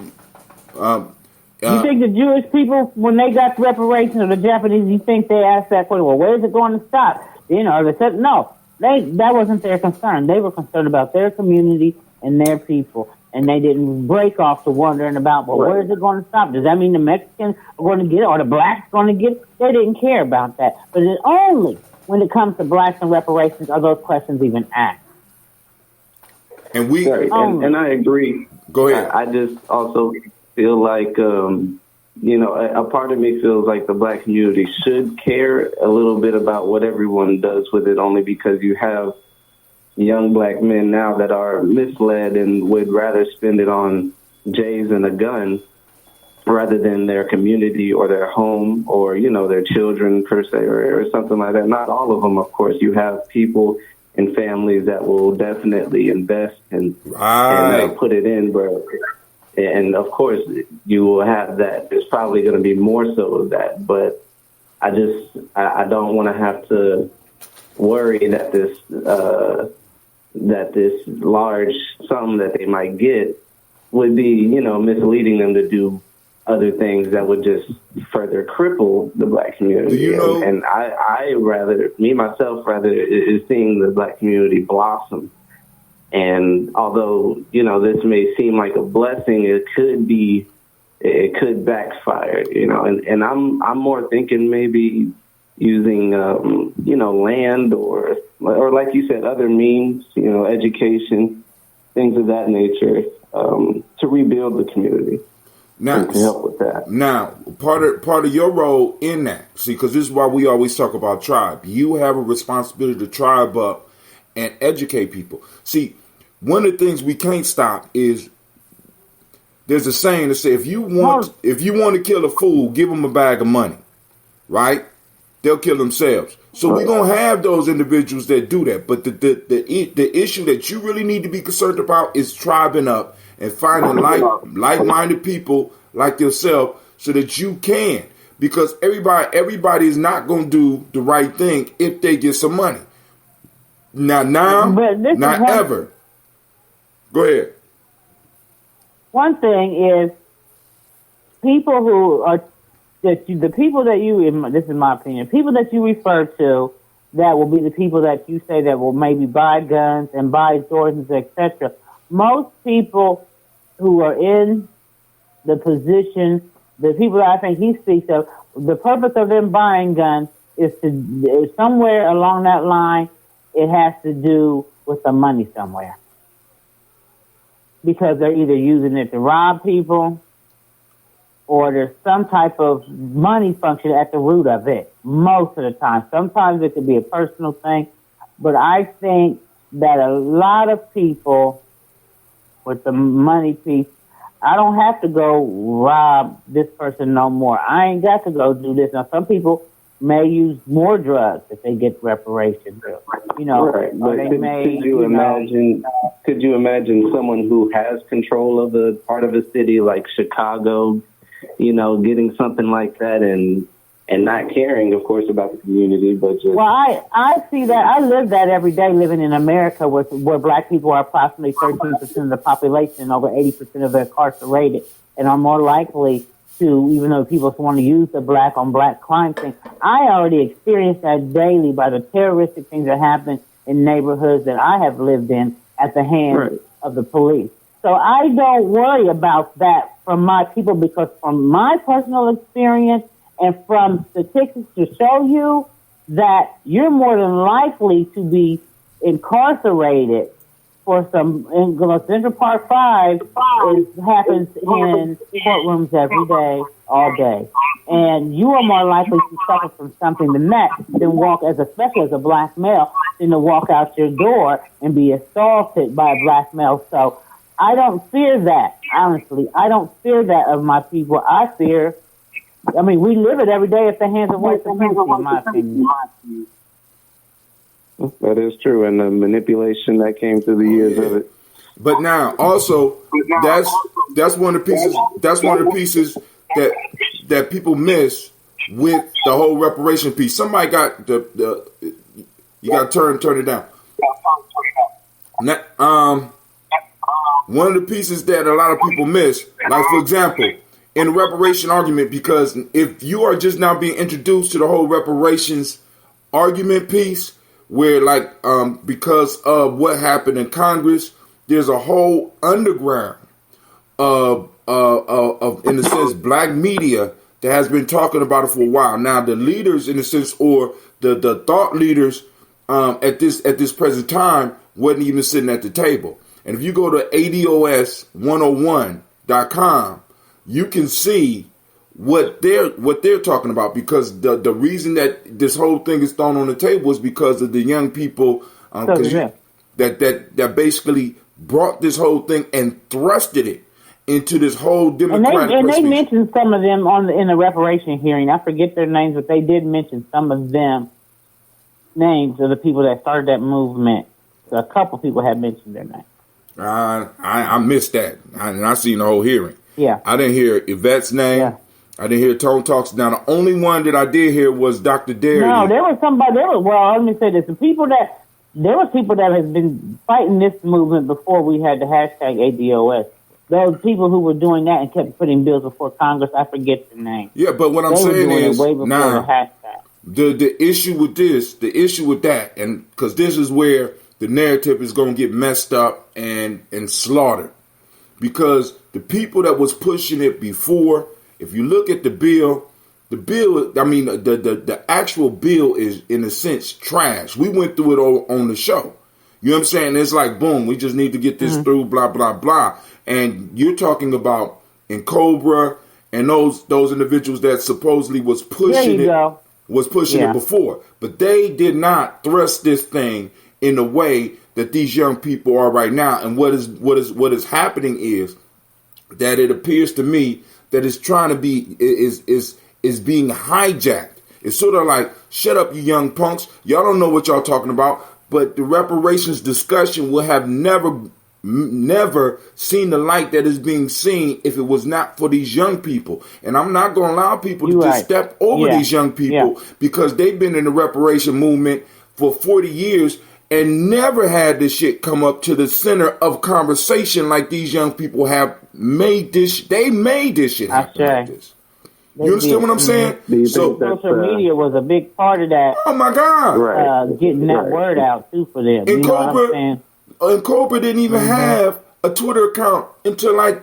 think the Jewish people, when they got reparations, or the Japanese, you think they asked that question? Well, where is it going to stop? You know, they said no. That wasn't their concern. They were concerned about their community and their people. And they didn't break off to wondering about, well, where is it going to stop? Does that mean the Mexicans are going to get it or the blacks going to get it? They didn't care about that. But it's only when it comes to blacks and reparations are those questions even asked. And we and I agree. Go ahead. I just also feel like, a part of me feels like the black community should care a little bit about what everyone does with it, only because you have young black men now that are misled and would rather spend it on J's and a gun rather than their community or their home or, their children per se or something like that. Not all of them, of course. You have people and families that will definitely invest and put it in, but and of course you will have that. There's probably going to be more so of that, but I don't want to have to worry that this large sum that they might get would be, misleading them to do other things that would just further cripple the black community. And I rather is seeing the black community blossom. And although, this may seem like a blessing, it could backfire, and I'm more thinking maybe using, land or like you said, other means, education, things of that nature, to rebuild the community. Now, to help with that. Now, part of your role in that, see, because this is why we always talk about tribe. You have a responsibility to tribe up and educate people. See, one of the things we can't stop is there's a saying that says if you want to kill a fool, give them a bag of money, right? They'll kill themselves. So we're gonna have those individuals that do that. But the issue that you really need to be concerned about is tribing up and finding like-minded people like yourself so that you can. Because everybody is not gonna do the right thing if they get some money. Not ever. Go ahead. One thing is people who are this is my opinion, people that you refer to that will be the people that you say that will maybe buy guns and buy Jordans, etc. Most people who are in the position, the people that I think he speaks of, the purpose of them buying guns is somewhere along that line, it has to do with the money somewhere. Because they're either using it to rob people or there's some type of money function at the root of it most of the time. Sometimes it could be a personal thing, but I think that a lot of people with the money piece, I don't have to go rob this person no more. I ain't got to go do this. Now, some people may use more drugs if they get reparations. Right. But could you imagine someone who has control of a part of a city like Chicago, getting something like that and not caring, of course, about the community, but just... Well, I see that. I live that every day living in America where black people are approximately 13% of the population and over 80% of them incarcerated and are more likely to, even though people want to use the black on black crime thing. I already experienced that daily by the terroristic things that happen in neighborhoods that I have lived in at the hands of the police. So I don't worry about that from my people because from my personal experience and from statistics to show you that you're more than likely to be incarcerated for some in Central Park 5 happens in courtrooms every day, all day. And you are more likely to suffer from something than that than walk, especially as a black male, than to walk out your door and be assaulted by a black male. So I don't fear that, honestly. I don't fear that of my people. We live it every day at the hands of white supremacy, in my opinion. That is true, and the manipulation that came through the years of it. But now, also, that's one of the pieces. That's one of the pieces that people miss with the whole reparation piece. Somebody got the you got to turn it down. One of the pieces that a lot of people miss, like for example, in the reparation argument, because if you are just now being introduced to the whole reparations argument piece, where because of what happened in Congress, there's a whole underground of in a sense black media that has been talking about it for a while. Now the leaders, in a sense, or the thought leaders at this present time wasn't even sitting at the table. And if you go to ADOS101.com, you can see what they're talking about, because the reason that this whole thing is thrown on the table is because of the young people that basically brought this whole thing and thrusted it into this whole democratic. And they mentioned some of them in the reparation hearing. I forget their names, but they did mention some of them names of the people that started that movement. So a couple people had mentioned their names. I missed that, and I seen the whole hearing. Yeah, I didn't hear Yvette's name. Yeah. I didn't hear Tone Talks. Now, the only one that I did hear was Dr. Derry. No, there was somebody. Let me say this: there was people that have been fighting this movement before we had the hashtag ADOS. Those people who were doing that and kept putting bills before Congress. I forget the name. Yeah, but what I'm saying is, now the issue with that, and because this is where the narrative is going to get messed up and slaughtered, because the people that was pushing it before. If you look at the bill, the actual bill is, in a sense, trash. We went through it on the show. You know what I'm saying? It's like, boom, we just need to get this through, blah, blah, blah. And you're talking about in Cobra and those individuals that supposedly was pushing it before. But they did not thrust this thing in the way that these young people are right now. And what is happening is that it appears to me that is trying to be is being hijacked. It's sort of like, shut up, you young punks. Y'all don't know what y'all talking about. But the reparations discussion will have never seen the light that is being seen if it was not for these young people. And I'm not going to allow people to just step over these young people because they've been in the reparation movement for 40 years and never had this shit come up to the center of conversation like these young people have made this. They made this shit happen like this. You understand what I'm saying? So social media was a big part of that. Oh my God! Getting that word out too for them. And Cobra didn't even have a Twitter account until like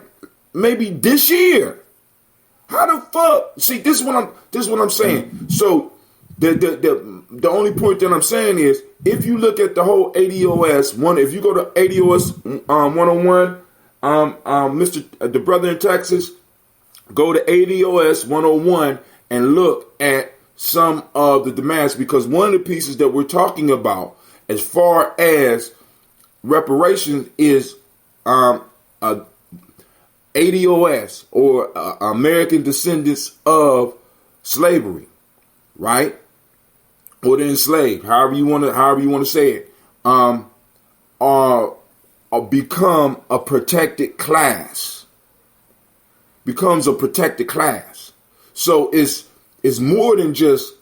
maybe this year. How the fuck? See, this is what I'm saying. So the only point that I'm saying is, if you look at the whole ADOS if you go to ADOS 101, Mr. The brother in Texas, go to ADOS 101 and look at some of the demands, because one of the pieces that we're talking about as far as reparations is ADOS, or American descendants of slavery, right? Or the enslaved, however you want to say it, are become a protected class. Becomes a protected class. So it's more than just,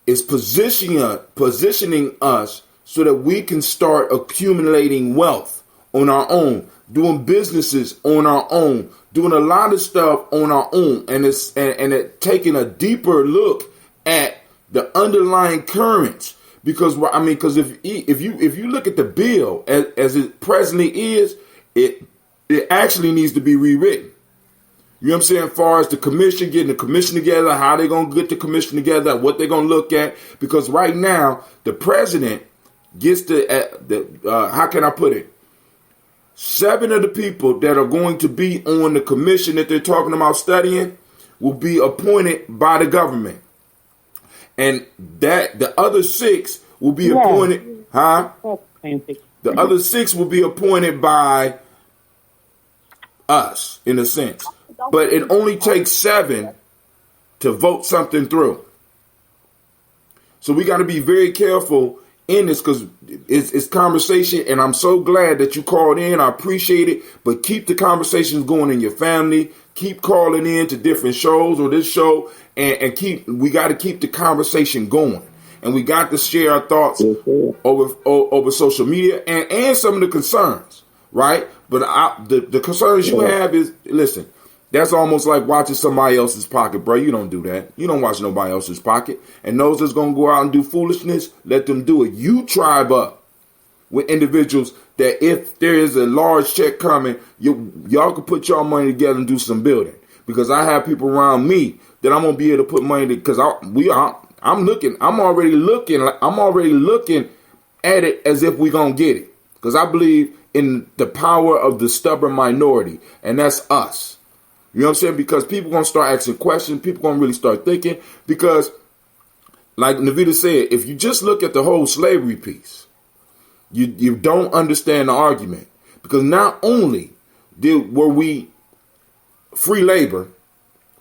it's positioning us so that we can start accumulating wealth on our own, doing businesses on our own, doing a lot of stuff on our own, and it's taking a deeper look at the underlying currents, because if you look at the bill as it presently is, it actually needs to be rewritten. You know what I'm saying? As far as the commission, getting the commission together, how they're going to get the commission together, what they're going to look at, because right now the president gets how can I put it? 7 of the people that are going to be on the commission that they're talking about studying will be appointed by the government. And that the other 6 will be appointed, The other 6 will be appointed by us, in a sense. But it only takes 7 to vote something through. So we got to be very careful in this, because it's conversation, and I'm so glad that you called in. I appreciate it. But keep the conversations going in your family. Keep calling in to different shows or this show, and we got to keep the conversation going. And we got to share our thoughts over social media and some of the concerns, right? But the concerns you have is, listen, that's almost like watching somebody else's pocket, bro. You don't do that. You don't watch nobody else's pocket. And those that's going to go out and do foolishness, let them do it. You tribe up with individuals that if there is a large check coming, y'all can put y'all money together and do some building. Because I have people around me that I'm going to be able to put money to, because I'm already looking at it as if we're going to get it. Because I believe in the power of the stubborn minority, and that's us. You know what I'm saying? Because people going to start asking questions. People going to really start thinking. Because, like Navita said, if you just look at the whole slavery piece, you don't understand the argument. Because not only were we free labor,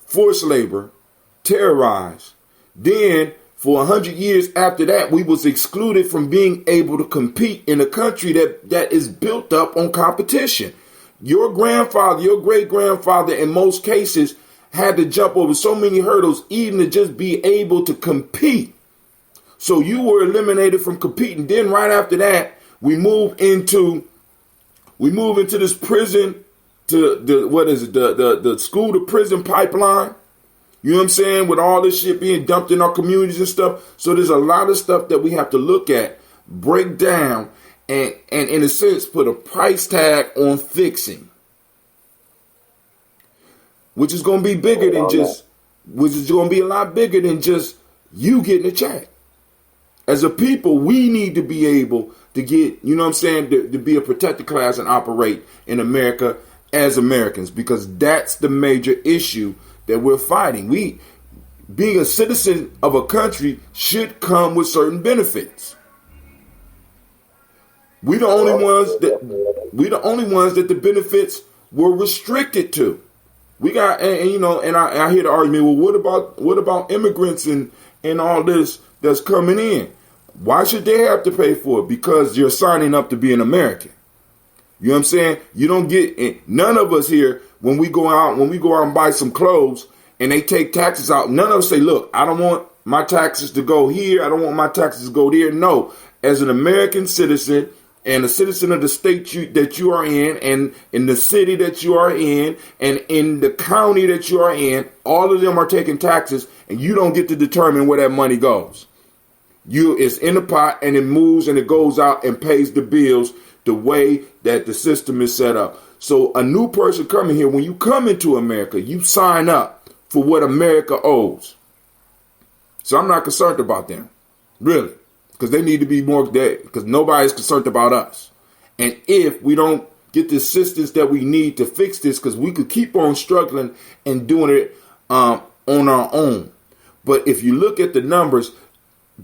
forced labor, terrorized, then for 100 years after that, we was excluded from being able to compete in a country that is built up on competition. Your grandfather, your great-grandfather, in most cases, had to jump over so many hurdles even to just be able to compete. So you were eliminated from competing. Then right after that, we move into this prison to the school to prison pipeline. You know what I'm saying? With all this shit being dumped in our communities and stuff. So there's a lot of stuff that we have to look at, break down, and in a sense, put a price tag on fixing. Which is going to be bigger than which is going to be a lot bigger than just you getting a check. As a people, we need to be able to get, you know what I'm saying, to be a protected class and operate in America as Americans, because that's the major issue that we're fighting. Being a citizen of a country should come with certain benefits. We're the only ones that the benefits were restricted to. We got, and I hear the argument, well, what about immigrants and all this that's coming in? Why should they have to pay for it? Because you're signing up to be an American. You know what I'm saying? You don't get, none of us here, when we go out and buy some clothes and they take taxes out, none of us say, look, I don't want my taxes to go here. I don't want my taxes to go there. No, as an American citizen and a citizen of the state that you are and in the city that you are in and in the county that you are in, all of them are taking taxes, and you don't get to determine where that money goes. It's in the pot, and it moves and it goes out and pays the bills the way that the system is set up. So a new person coming here, when you come into America, you sign up for what America owes. So I'm not concerned about them, really, because they need to be more there, because nobody's concerned about us. And if we don't get the assistance that we need to fix this, because we could keep on struggling and doing it on our own. But if you look at the numbers,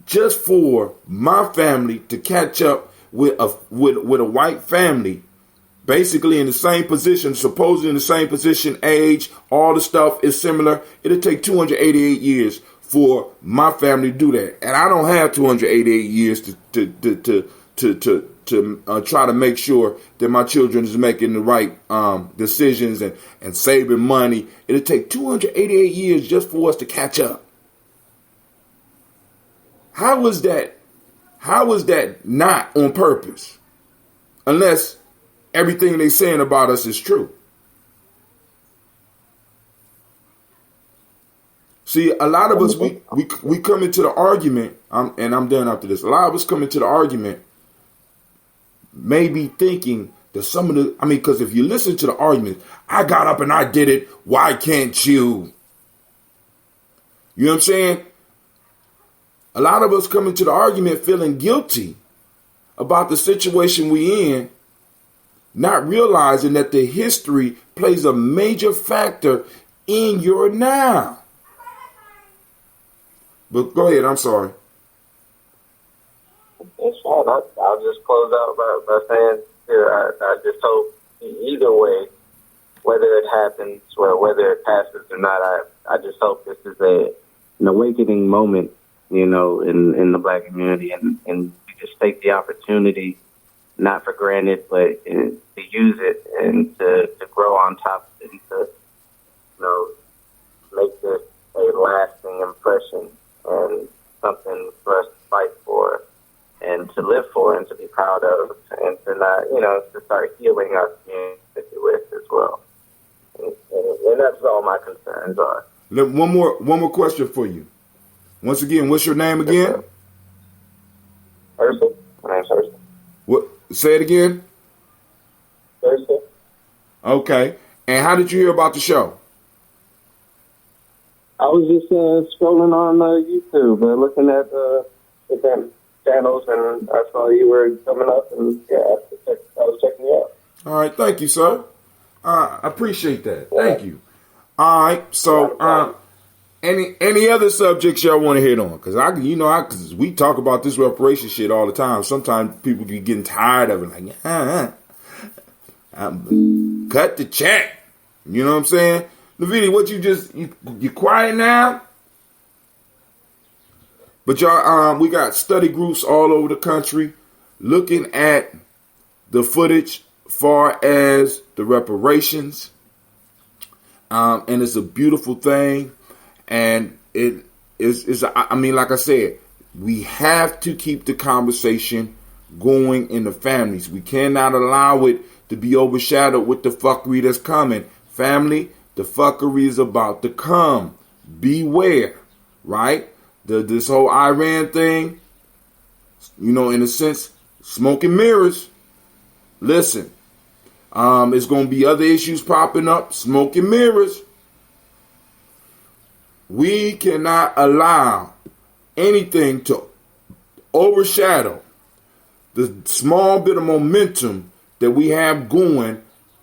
just for my family to catch up with a white family, basically in the same position, supposedly in the same position, age, all the stuff is similar, it'll take 288 years for my family to do that. And I don't have 288 years to try to make sure that my children is making the right decisions and saving money. It'll take 288 years just for us to catch up. How is that not on purpose? Unless everything they're saying about us is true. See, a lot of us, we come into the argument, and I'm done after this. A lot of us come into the argument maybe thinking that because if you listen to the argument, I got up and I did it, why can't you? You know what I'm saying? A lot of us come into the argument feeling guilty about the situation we in, not realizing that the history plays a major factor in your now. But go ahead, I'm sorry. It's fine. I'll just close out by saying, I just hope either way, whether it happens or whether it passes or not, I just hope this is an awakening moment, in the Black community, and we just take the opportunity, not for granted, but to use it and to grow on top of it, and to make this a lasting impression and something for us to fight for and to live for and to be proud of, and to not, to start healing our community with as well. And that's all my concerns are. One more question for you. Once again, what's your name again? Ursula. My name's Ursula. What? Say it again. Ursula. Okay. And how did you hear about the show? I was just scrolling on YouTube, looking at different channels, and I saw you were coming up, and I was checking you out. All right, thank you, sir. I appreciate that. Thank you. All right, so any other subjects y'all want to hit on? Because because we talk about this reparation shit all the time. Sometimes people get getting tired of it, like, cut the check. You know what I'm saying? Navidi, what you quiet now? But y'all, we got study groups all over the country looking at the footage far as the reparations. And it's a beautiful thing. And it is, like I said, we have to keep the conversation going in the families. We cannot allow it to be overshadowed with the fuckery that's coming. Family, the fuckery is about to come. Beware, right? This whole Iran thing, in a sense, smoke and mirrors. Listen, it's going to be other issues popping up. Smoke and mirrors. We cannot allow anything to overshadow the small bit of momentum that we have going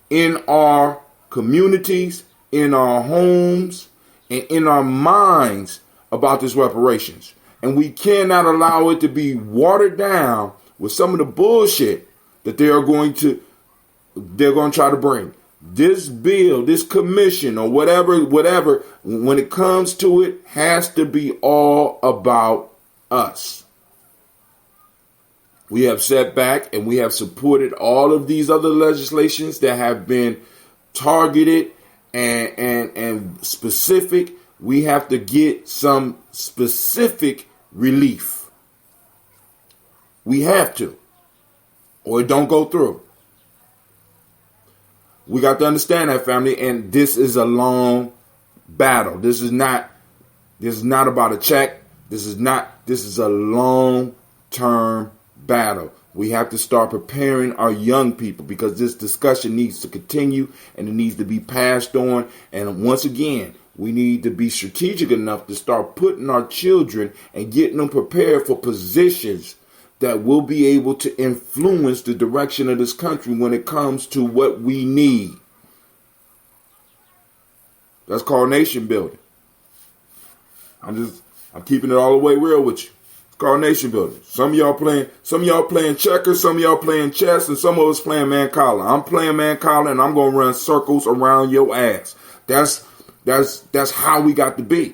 in our communities, in our homes, and in our minds about this reparations. And we cannot allow it to be watered down with some of the bullshit that they're going to try to bring. This bill, this commission, or whatever, when it comes to it, has to be all about us. We have sat back and we have supported all of these other legislations that have been targeted and specific. We have to get some specific relief. We have to, or it don't go through. We got to understand that, family, and this is a long battle. This is not about a check. This is a long-term battle. We have to start preparing our young people, because this discussion needs to continue and it needs to be passed on. And once again, we need to be strategic enough to start putting our children and getting them prepared for positions that will be able to influence the direction of this country when it comes to what we need. That's called nation building. I'm keeping it all the way real with you. It's called nation building. Some of y'all playing checkers, some of y'all playing chess, and some of us playing man collar. I'm playing man collar, and I'm gonna run circles around your ass. That's how we got to be.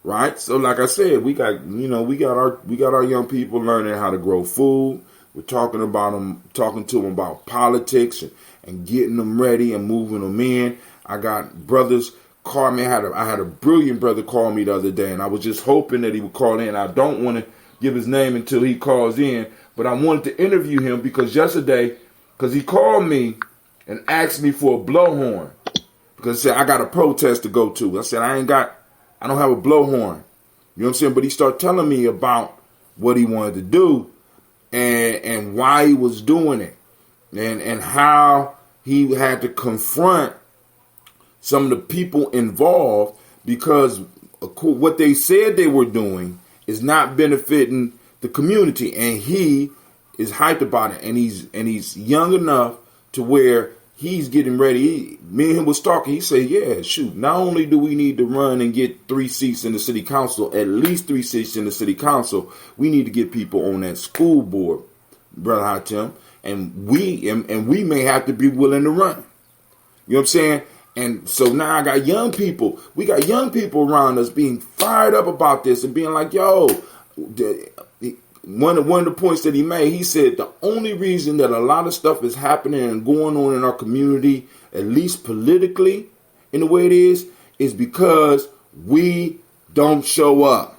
Right? So like I said, we got our young people learning how to grow food. We're talking to them about politics and getting them ready and moving them in. I got brothers call me. I had a brilliant brother call me the other day, and I was just hoping that he would call in. I don't want to give his name until he calls in, but I wanted to interview him because he called me and asked me for a blowhorn because he said I got a protest to go to. I said I don't have a blowhorn. You know what I'm saying? But he started telling me about what he wanted to do and why he was doing it and how he had to confront some of the people involved because what they said they were doing is not benefiting the community. And he is hyped about it. And he's young enough to where he's getting ready. Me and him was talking. He said, yeah, shoot, not only do we need to run and get 3 seats in the city council, at least 3 seats in the city council, we need to get people on that school board, Brother Hatem, and we may have to be willing to run. You know what I'm saying? And so now I got young people. We got young people around us being fired up about this and being like, yo, one of the points that he made, he said the only reason that a lot of stuff is happening and going on in our community, at least politically, in the way it is because we don't show up.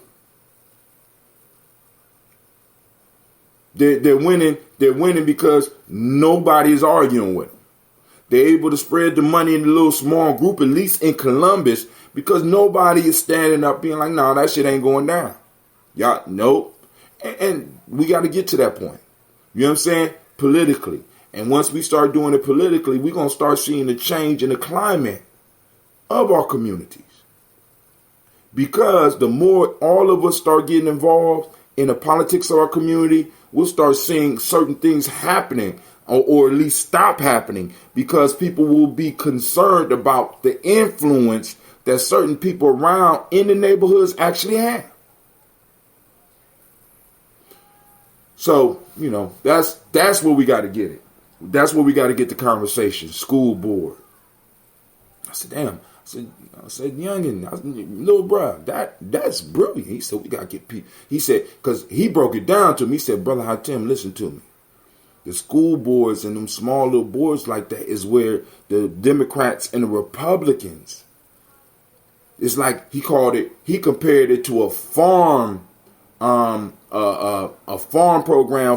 They're winning. They're winning because nobody is arguing with them. They're able to spread the money in a little small group, at least in Columbus, because nobody is standing up being like, nah, that shit ain't going down. Y'all, nope. And we got to get to that point. You know what I'm saying? Politically. And once we start doing it politically, we're going to start seeing a change in the climate of our communities. Because the more all of us start getting involved in the politics of our community, we'll start seeing certain things happening or at least stop happening because people will be concerned about the influence that certain people around in the neighborhoods actually have. So, you know, that's where we got to get it. That's where we got to get the conversation. School board. I said, damn. I said, youngin, little bruh, that's brilliant. He said, we got to get people. He said, because he broke it down to me. He said, Brother Hatem, listen to me. The school boards and them small little boards like that is where the Democrats and the Republicans, it's like he compared it to a farm program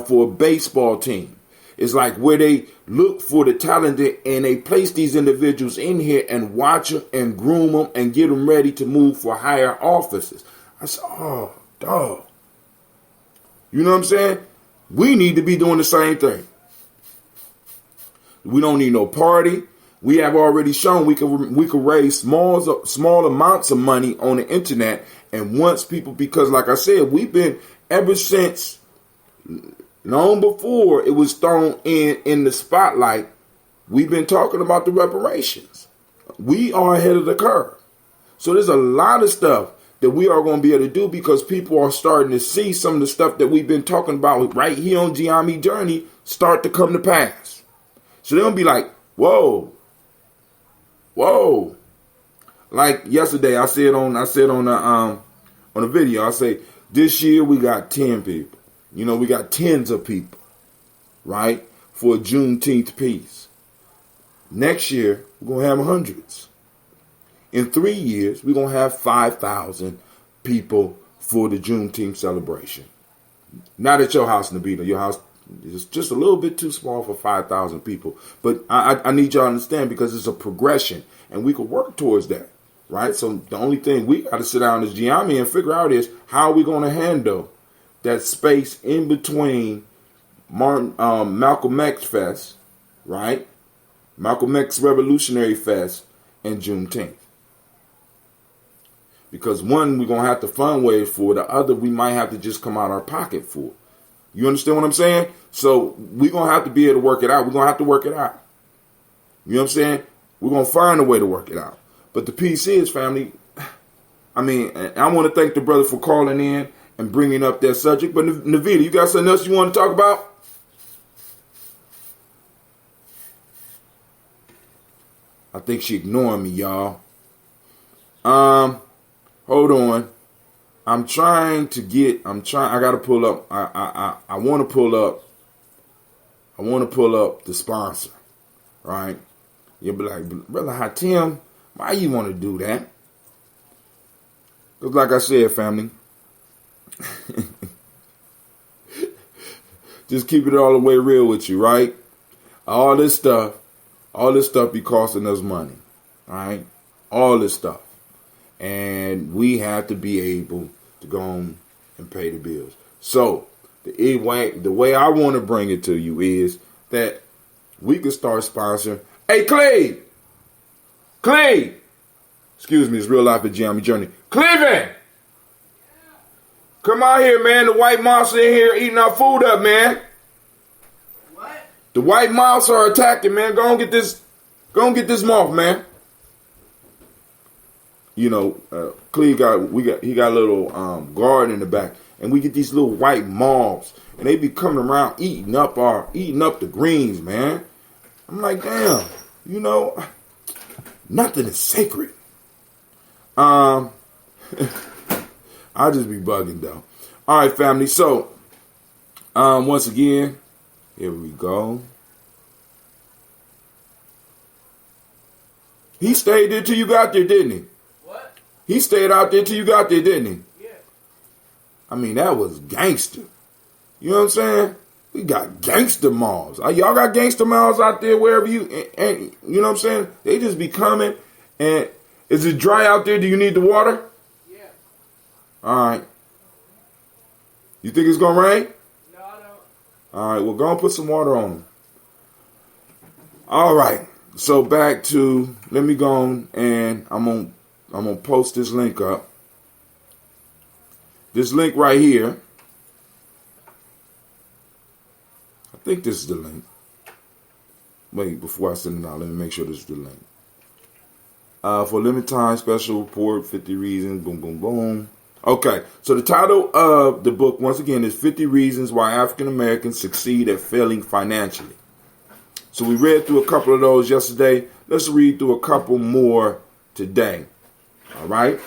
for a baseball team. It's like where they look for the talented and they place these individuals in here and watch them and groom them and get them ready to move for higher offices. I said, oh, dog. You know what I'm saying? We need to be doing the same thing. We don't need no party. We have already shown we can raise small amounts of money on the internet. And once people, because like I said, we've been ever since long before it was thrown in the spotlight, we've been talking about the reparations. We are ahead of the curve. So there's a lot of stuff that we are going to be able to do because people are starting to see some of the stuff that we've been talking about right here on Gye-Nyame Journey start to come to pass. So they're going to be like, whoa. Like yesterday, I said on the video, I say this year we got 10 people. You know, we got tens of people, right, for a Juneteenth piece. Next year, we're going to have hundreds. In 3 years, we're going to have 5,000 people for the Juneteenth celebration. Not at your house, Nabita. Your house is just a little bit too small for 5,000 people. But I need y'all to understand because it's a progression, and we can work towards that, right? So the only thing we got to sit down as Gye-Nyame and figure out is how are we going to handle that space in between Malcolm X Fest, right? Malcolm X Revolutionary Fest and Juneteenth. Because one, we're going to have to fundraise for. The other, we might have to just come out our pocket for. You understand what I'm saying? So we're going to have to be able to work it out. We're going to have to work it out. You know what I'm saying? We're going to find a way to work it out. But the piece is, family, I mean, I want to thank the brother for calling in and bringing up that subject. But Navita, you got something else you want to talk about? I think she ignoring me, y'all. Hold on. I gotta pull up. I want to pull up the sponsor, right? You'll be like, Brother Hatem, why you want to do that? Because like I said, family, just keep it all the way real with you, right? All this stuff be costing us money, all right? All this stuff. And we have to be able to go on and pay the bills. So the way I want to bring it to you is that we can start sponsoring. Hey, Clay! Excuse me, it's real life at Gye-Nyame Journey. Cleveland! Come out here, man. The white monster in here eating our food up, man. What? The white moths are attacking, man. Go and get this moth, man. You know, Cleve he got a little garden in the back, and we get these little white moths, and they be coming around eating up the greens, man. I'm like, damn, you know, nothing is sacred. I'll just be bugging though. All right, family. So, once again, here we go. He stayed there till you got there, didn't he? What? He stayed out there till you got there, didn't he? Yeah. I mean, that was gangster. You know what I'm saying? We got gangster malls. Y'all got gangster malls out there wherever and you know what I'm saying? They just be coming. And is it dry out there? Do you need the water? Yeah. All right. You think it's gonna rain? No, I don't. All right. Well, go and put some water on them. All right. So back to, let me go on, and I'm gonna post this link up. This link right here. I think this is the link. Wait, before I send it out, let me make sure this is the link. For limited time, special report, 50 reasons, boom, boom, boom. Okay, so the title of the book, once again, is 50 Reasons Why African Americans Succeed at Failing Financially. So we read through a couple of those yesterday. Let's read through a couple more today. All right?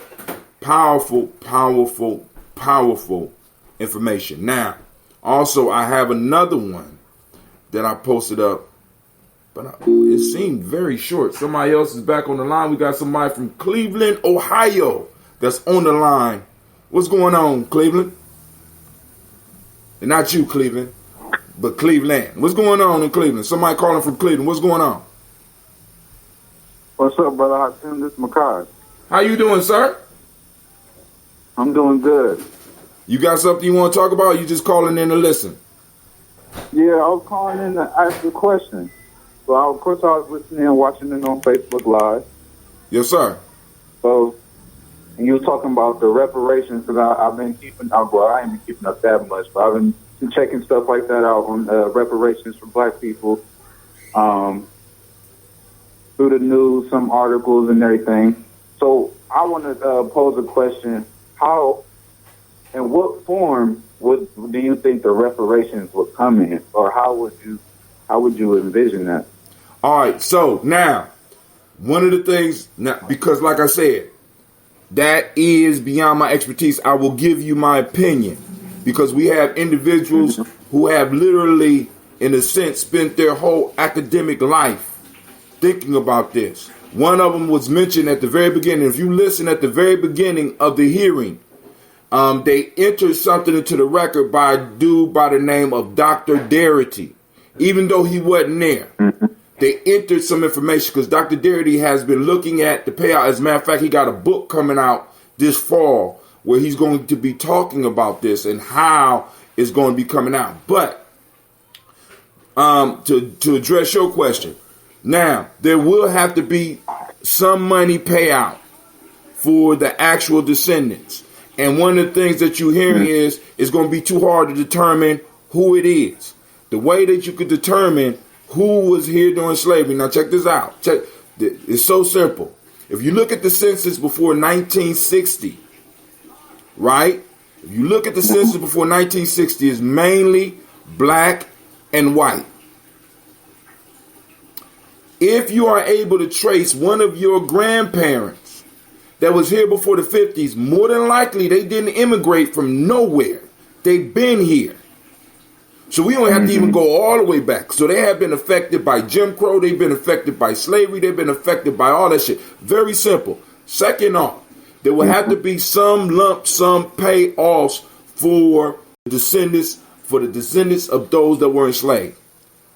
Powerful, powerful, powerful information. Now, also, I have another one that I posted up, but it seemed very short. Somebody else is back on the line. We got somebody from Cleveland, Ohio that's on the line. What's going on, Cleveland? And not you, Cleveland, but Cleveland. What's going on in Cleveland? Somebody calling from Cleveland. What's going on? What's up, brother Hatim? This is Makai. How you doing, sir? I'm doing good. You got something you want to talk about? Or you just calling in to listen? Yeah, I was calling in to ask a question. So, of course, I was listening and watching it on Facebook Live. Yes, sir. So, and you were talking about the reparations, because I've been keeping up. Well, I ain't been keeping up that much, but I've been checking stuff like that out on reparations for black people through the news, some articles and everything. So, I want to pose a question. How, in what form do you think the reparations would come in, or how would you envision that? All right, so now, one of the things, now, because like I said, that is beyond my expertise, I will give you my opinion, because we have individuals who have literally, in a sense, spent their whole academic life thinking about this. One of them was mentioned at the very beginning. If you listen at the very beginning of the hearing, they entered something into the record by a dude by the name of Dr. Darity. Even though he wasn't there, they entered some information because Dr. Darity has been looking at the payout. As a matter of fact, he got a book coming out this fall where he's going to be talking about this and how it's going to be coming out. But to address your question, now there will have to be some money payout for the actual descendants. And one of the things that you're hearing is it's going to be too hard to determine who it is. The way that you could determine who was here during slavery. Now check this out. It's so simple. If you look at the census before 1960, right? If you look at the census before 1960, it's mainly black and white. If you are able to trace one of your grandparents that was here before the 50s, more than likely they didn't immigrate from nowhere. They've been here. So we don't have to even go all the way back. So they have been affected by Jim Crow. They've been affected by slavery. They've been affected by all that shit. Very simple. Second off, there will have to be some lump sum payoffs for the descendants of those that were enslaved.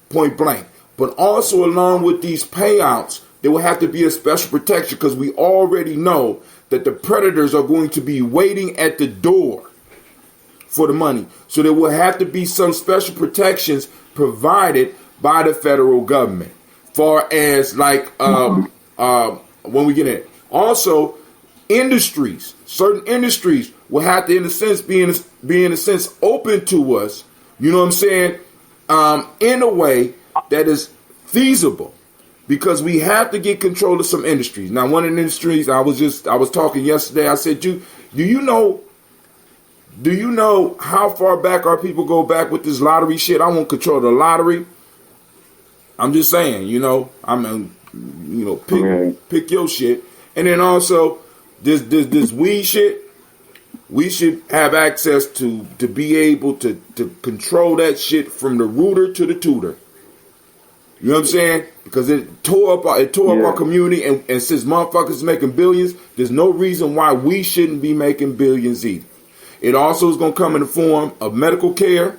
Point blank. But also along with these payouts, there will have to be a special protection because we already know that the predators are going to be waiting at the door for the money. So there will have to be some special protections provided by the federal government. Far as like when we get in. Also, industries, certain industries will have to, in a sense, be in a sense open to us. You know what I'm saying? In a way that is feasible, because we have to get control of some industries. Now, one of the industries I was talking yesterday. I said, do you know how far back our people go back with this lottery shit? I want control of the lottery. I'm just saying, pick your shit. And then also this weed shit, we should have access to be able to control that shit from the rooter to the tutor. You know what I'm saying? Because it tore up our community, and since motherfuckers is making billions, there's no reason why we shouldn't be making billions either. It also is going to come in the form of medical care.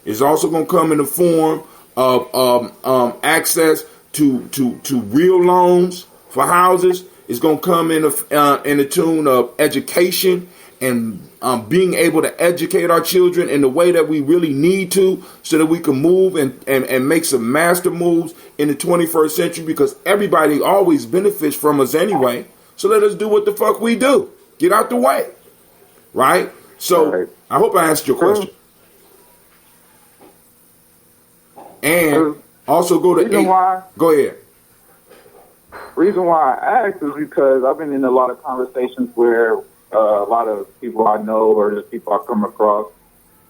It's also going to come in the form of access to real loans for houses. It's going to come in the tune of education and being able to educate our children in the way that we really need to, so that we can move and make some master moves in the 21st century, because everybody always benefits from us anyway. So let us do what the fuck we do. Get out the way. Right? So I hope I answered your question. And also go to go ahead. Reason why I asked is because I've been in a lot of conversations where a lot of people I know or just people I come across,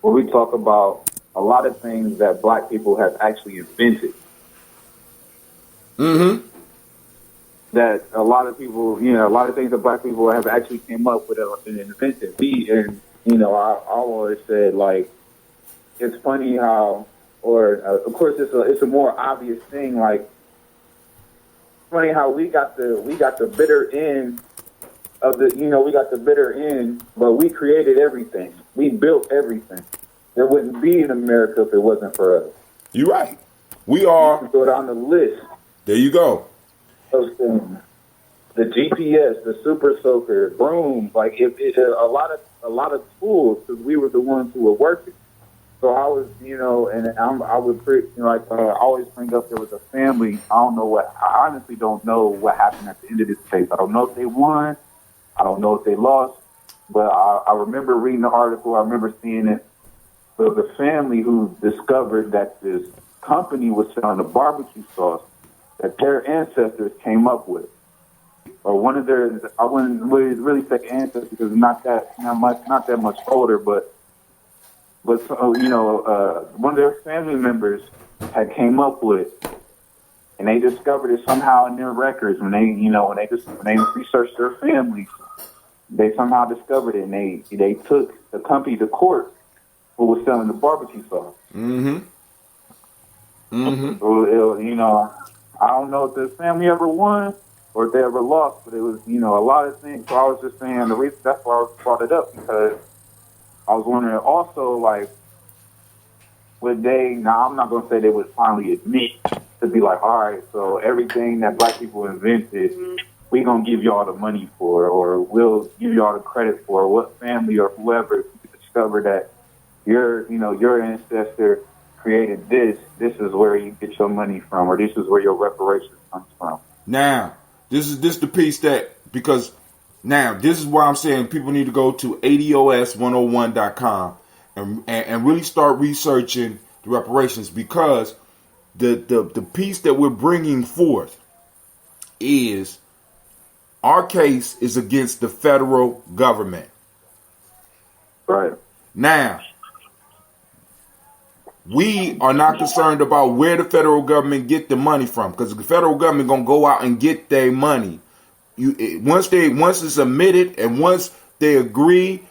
where we talk about a lot of things that black people have actually invented. Mm-hmm. That a lot of people, a lot of things that black people have actually came up with and invented. I always said, like, it's funny how, of course it's a more obvious thing, like, funny how we got the bitter end of we got the bitter end, but we created everything. We built everything. There wouldn't be an America if it wasn't for us. You're right. We are. You can go down the list. There you go. Those things. The GPS, the Super Soaker, brooms, like a lot of tools, because we were the ones who were working. So I was, I would always bring up there was a family. I honestly don't know what happened at the end of this case. I don't know if they won. I don't know if they lost. But I remember reading the article. I remember seeing it. There was a family who discovered that this company was selling a barbecue sauce that their ancestors came up with. Or one of their, I wouldn't really say ancestors because not that much older, but one of their family members had came up with, and they discovered it somehow in their records when they researched their family, they somehow discovered it, and they took the company to court who was selling the barbecue sauce. Mm-hmm. Mm-hmm. So, I don't know if the family ever won or if they ever lost, but it was, a lot of things. So I was just saying, the reason that's why I brought it up, because I was wondering also, like, now I'm not going to say they would finally admit to be like, all right, so everything that black people invented, we're going to give y'all the money for, or we'll give y'all the credit for, what family or whoever, if you discover that your ancestor created this is where you get your money from, or this is where your reparations comes from. Now, this is the piece because this is why I'm saying people need to go to ADOS101.com and really start researching the reparations, because the piece that we're bringing forth is our case is against the federal government. Right. Now, we are not concerned about where the federal government get the money from, because the federal government gonna go out and get their money. Once it's admitted and once they agree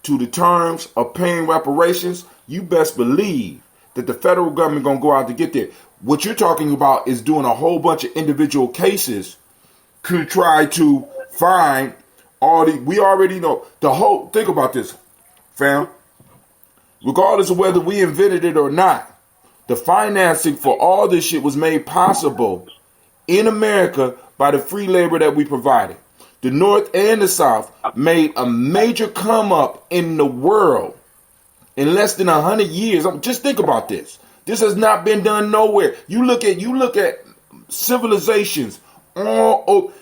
to the terms of paying reparations, you best believe that the federal government gonna go out to get there. What you're talking about is doing a whole bunch of individual cases to try to find all the. We already know the whole. Think about this, fam. Regardless of whether we invented it or not, the financing for all this shit was made possible in America by the free labor that we provided. The North and the South made a major come up in the world in less than 100 years. Just think about this. This has not been done nowhere. You look at civilizations all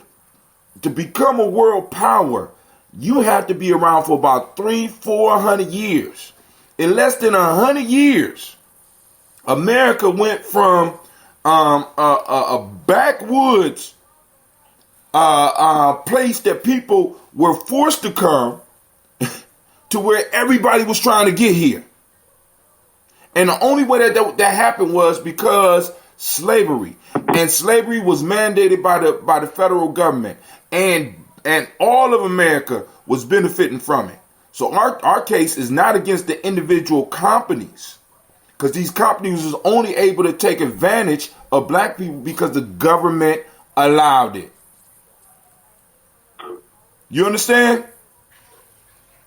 to become a world power. You have to be around for about 300-400 years. In less than 100 years, America went from a backwoods place that people were forced to come to where everybody was trying to get here. And the only way that happened was because slavery. And slavery was mandated by the federal government. And all of America was benefiting from it. So our case is not against the individual companies. Because these companies was only able to take advantage of black people because the government allowed it. You understand?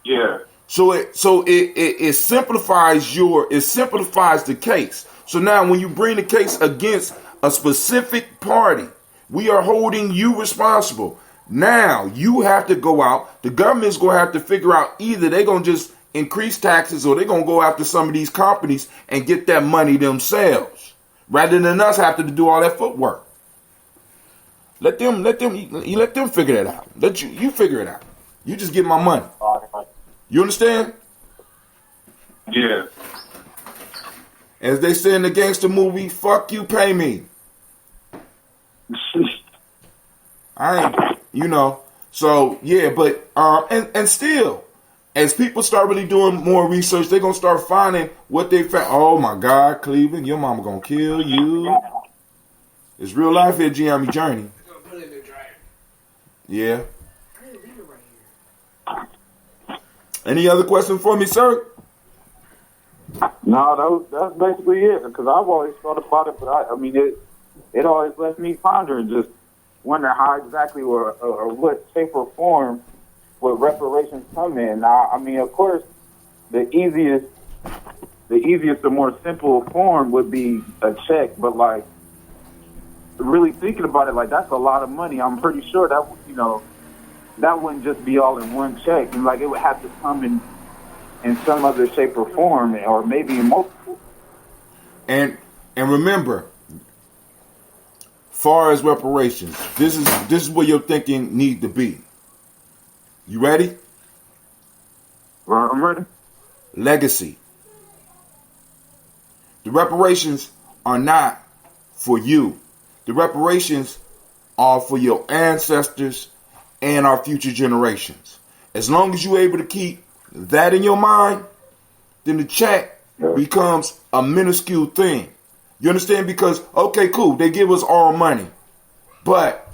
Yeah. So it simplifies the case. So now when you bring the case against a specific party, we are holding you responsible. Now you have to go out. The government's going to have to figure out either they're going to just increase taxes or they're going to go after some of these companies and get that money themselves rather than us having to do all that footwork. Let them figure that out. You figure it out. You just get my money. You understand? Yeah. As they say in the gangster movie, fuck you, pay me. I ain't, so yeah, but, and still, as people start really doing more research, they're going to start finding what they found. Oh my God, Cleveland, your mama going to kill you. It's real life here, Gye-Nyame Journey. Yeah. Any other question for me, sir? No, that's basically it. Because I've always thought about it, but I mean, it always left me pondering, just wondering how exactly or what shape or form would reparations come in. Now, I mean, of course, the easiest or more simple form would be a check, but like really thinking about it, like that's a lot of money. I'm pretty sure that that wouldn't just be all in one check, and like it would have to come in some other shape or form, or maybe in multiple. And remember, far as reparations, this is where your thinking need to be. You ready? I'm ready. Legacy. The reparations are not for you. The reparations are for your ancestors and our future generations. As long as you're able to keep that in your mind, then the check becomes a minuscule thing. You understand? Because, okay, cool, they give us all money, but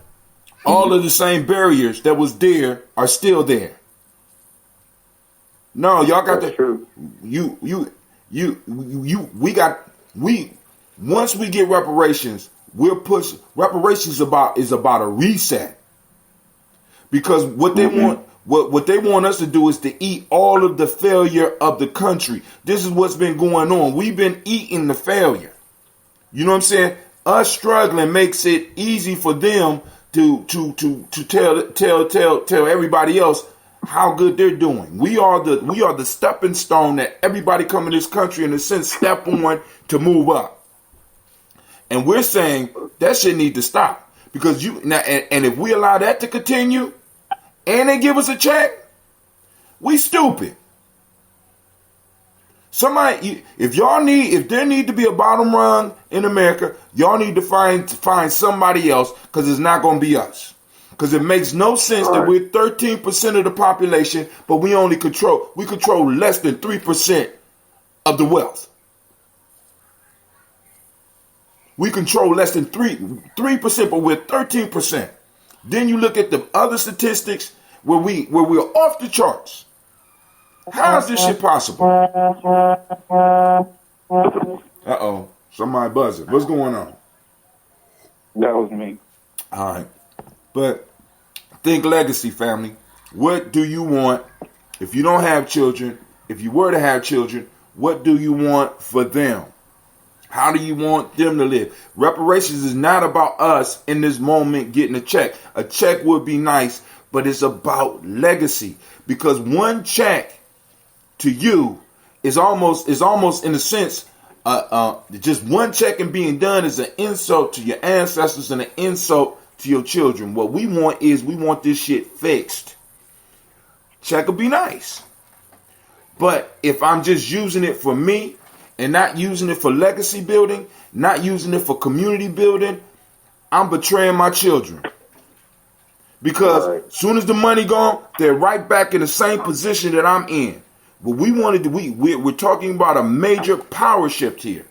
all of the same barriers that was there are still there. No, y'all got That's to, true. Once we get reparations, we'll push, reparations is about a reset. Because what they want, what they want us to do is to eat all of the failure of the country. This is what's been going on. We've been eating the failure. You know what I'm saying? Us struggling makes it easy for them to tell everybody else how good they're doing. We are the stepping stone that everybody coming to this country in a sense step on to move up. And we're saying that shit need to stop. Because and if we allow that to continue and they give us a check, we stupid. Somebody, if there need to be a bottom rung in America, y'all need to find somebody else, because it's not going to be us. Because it makes no sense that we're 13% of the population, but we control less than 3% of the wealth. We control less than 3%, but we're 13%. Then you look at the other statistics where we're off the charts. How is this shit possible? Uh-oh. Somebody buzzing. What's going on? That was me. All right. But think legacy, family. What do you want if you don't have children? If you were to have children, what do you want for them? How do you want them to live? Reparations is not about us in this moment getting a check. A check would be nice, but it's about legacy. Because one check to you is almost in a sense, just one check and being done is an insult to your ancestors and an insult to your children. What we want is this shit fixed. Check will be nice. But if I'm just using it for me and not using it for legacy building, not using it for community building, I'm betraying my children. Because as soon as the money gone, they're right back in the same position that I'm in. But we wanted to, we're talking about a major power shift here.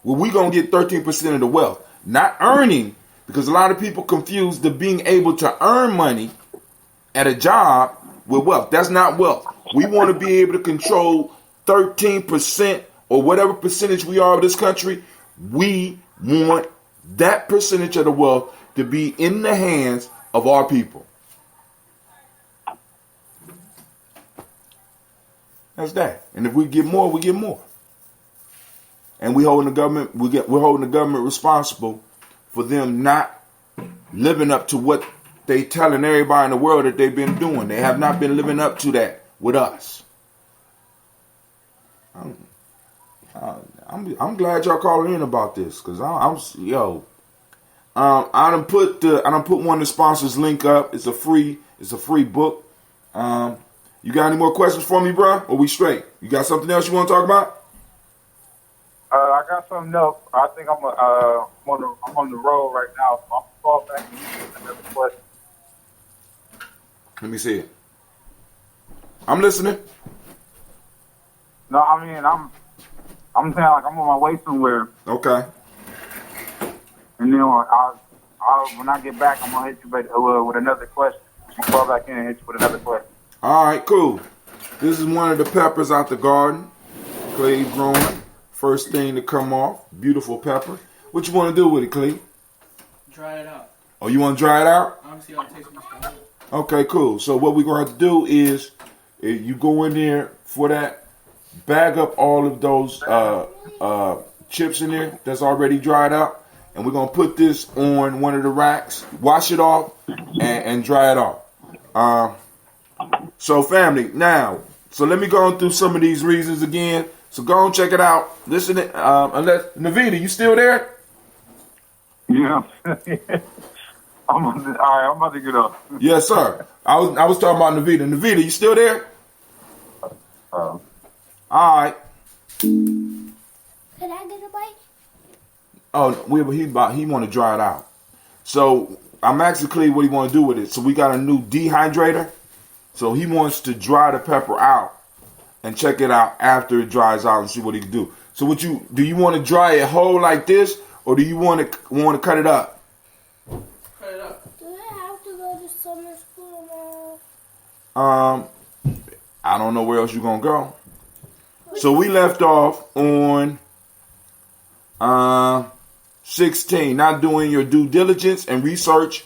Well, we're going to get 13% of the wealth. Not earning, because a lot of people confuse the being able to earn money at a job with wealth. That's not wealth. We want to be able to control 13% or whatever percentage we are of this country. We want that percentage of the wealth to be in the hands of our people. That's that. And if we get more, we get more. And we holding the government, we're holding the government responsible for them not living up to what they telling everybody in the world that they've been doing. They have not been living up to that with us. I'm glad y'all calling in about this, because I done put one of the sponsors link up. It's a free book. You got any more questions for me, bro? Or we straight? You got something else you want to talk about? I got something else. I think I'm on the road right now, so I'm call back and get another question. Let me see it. I'm listening. No, I mean I'm saying like I'm on my way somewhere, Okay. and then I'll when I get back, I'm gonna hit you with another question. I'm gonna call back in and hit you with another question. All right, cool. This is one of the peppers out the garden. Clay growing. First thing to come off. Beautiful pepper. What you want to do with it, Clay? Dry it out. Oh, you want to dry it out? Obviously, I'll taste my. Okay, cool. So what we're going to have to do is you go in there for that, bag up all of those chips in there that's already dried out, and we're going to put this on one of the racks, wash it off, and dry it off. So family, now, so let me go through some of these reasons again. So go and check it out. Listen, unless Navita, you still there? Yeah. I'm about to get up. Yes, sir. I was talking about Navita. Navita, you still there? All right. Can I get a bite? Oh, he want to dry it out. So I'm asking Clay what he want to do with it. So we got a new dehydrator. So he wants to dry the pepper out and check it out after it dries out and see what he can do. So do you want to dry it whole like this, or do you want to cut it up? Cut it up. Do I have to go to summer school I don't know where else you're gonna go. So we left off on 16, not doing your due diligence and research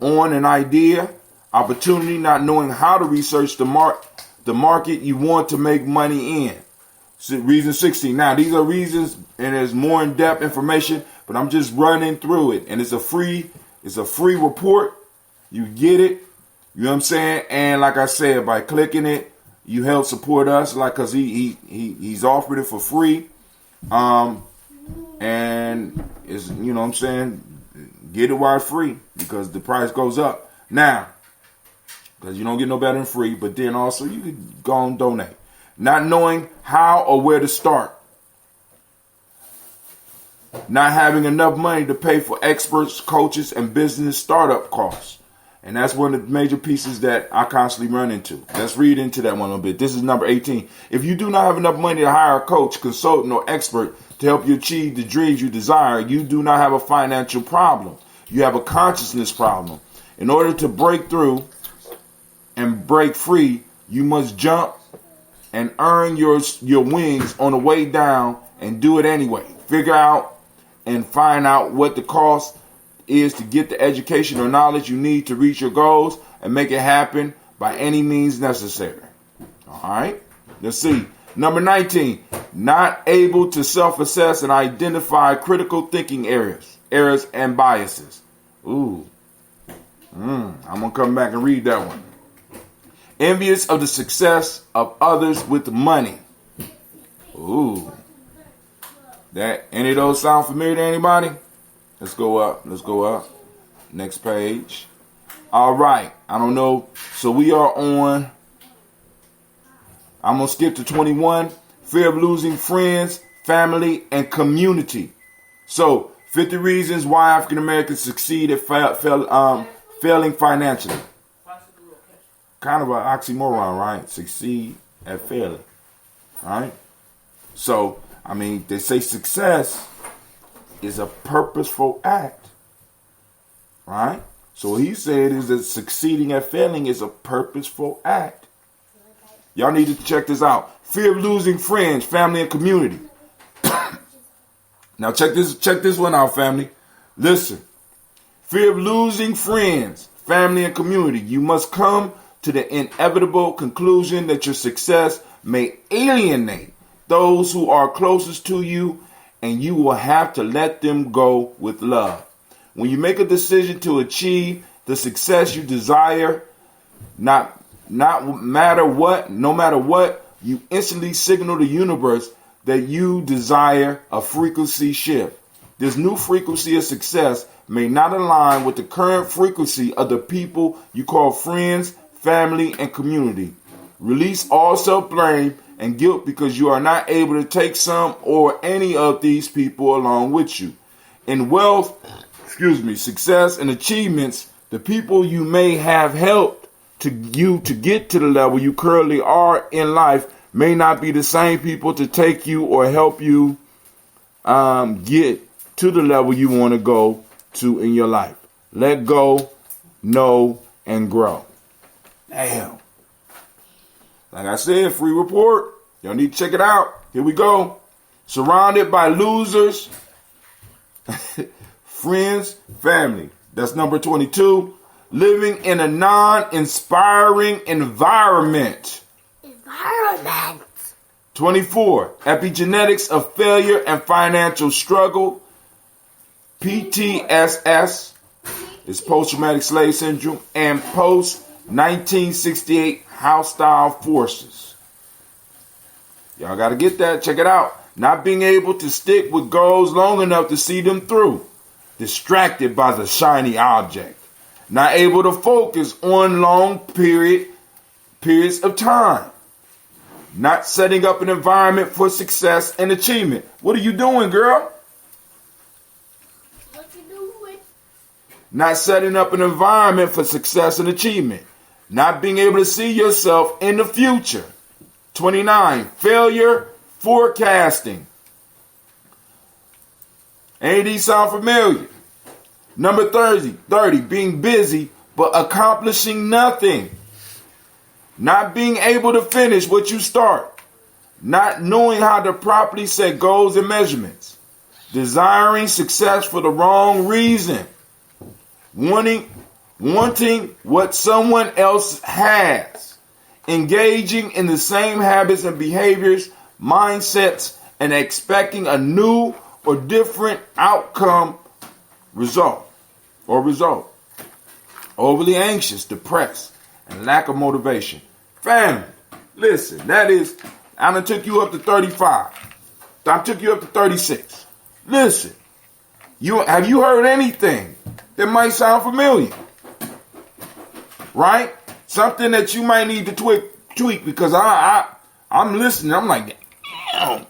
on an idea, opportunity, not knowing how to research the market you want to make money in. So reason 16. Now, these are reasons, and there's more in-depth information, but I'm just running through it. And it's a free report. You get it. You know what I'm saying? And like I said, by clicking it, you help support us, like, cause he's offered it for free. And it's, you know what I'm saying, get it while it's free, because the price goes up now, because you don't get no better than free. But then also you can go and donate. Not knowing how or where to start. Not having enough money to pay for experts, coaches, and business startup costs. And that's one of the major pieces that I constantly run into. Let's read into that one a little bit. This is number 18. If you do not have enough money to hire a coach, consultant, or expert to help you achieve the dreams you desire, you do not have a financial problem. You have a consciousness problem. In order to break through and break free, you must jump and earn your wings on the way down, and do it anyway. Figure out and find out what the cost is to get the education or knowledge you need to reach your goals, and make it happen by any means necessary. All right, let's see. Number 19, not able to self-assess and identify critical thinking errors and biases. Ooh, I'm gonna come back and read that one. Envious of the success of others with money. Ooh. That, any of those sound familiar to anybody? Let's go up. Let's go up. Next page. All right. I don't know. So we are on. I'm going to skip to 21. Fear of losing friends, family, and community. So, 50 reasons why African Americans succeed at failing financially. Kind of an oxymoron, right? Succeed at failing. All right? So, I mean, they say success is a purposeful act. Right? So what he said is that succeeding at failing is a purposeful act. Y'all need to check this out. Fear of losing friends, family, and community. Now check this one out, family. Listen. Fear of losing friends, family, and community. You must come to the inevitable conclusion that your success may alienate those who are closest to you, and you will have to let them go with love. When you make a decision to achieve the success you desire, no matter what, you instantly signal the universe that you desire a frequency shift. This new frequency of success may not align with the current frequency of the people you call friends, family, and community. Release all self-blame and guilt because you are not able to take some or any of these people along with you. In wealth, success, and achievements, the people you may have helped to get to the level you currently are in life may not be the same people to take you or help you get to the level you want to go to in your life. Let go, know, and grow. Damn. Like I said, free report. Y'all need to check it out. Here we go. Surrounded by losers. Friends, family. That's number 22. Living in a non-inspiring environment. 24. Epigenetics of failure and financial struggle. PTSS is post-traumatic slave syndrome, and post-1968 hostile forces. Y'all got to get that. Check it out. Not being able to stick with goals long enough to see them through. Distracted by the shiny object. Not able to focus on long periods of time. Not setting up an environment for success and achievement. What are you doing, girl? What you doing? Not setting up an environment for success and achievement. Not being able to see yourself in the future. 29. Failure forecasting. Any of these sound familiar? Number 30, being busy but accomplishing nothing. Not being able to finish what you start. Not knowing how to properly set goals and measurements. Desiring success for the wrong reason. Wanting what someone else has. Engaging in the same habits and behaviors, mindsets, and expecting a new or different outcome result. Overly anxious, depressed, and lack of motivation. Family, listen, I done took you up to 35. I took you up to 36. Listen, have you heard anything that might sound familiar? Right? Something that you might need to tweak because I'm listening. I'm like, damn.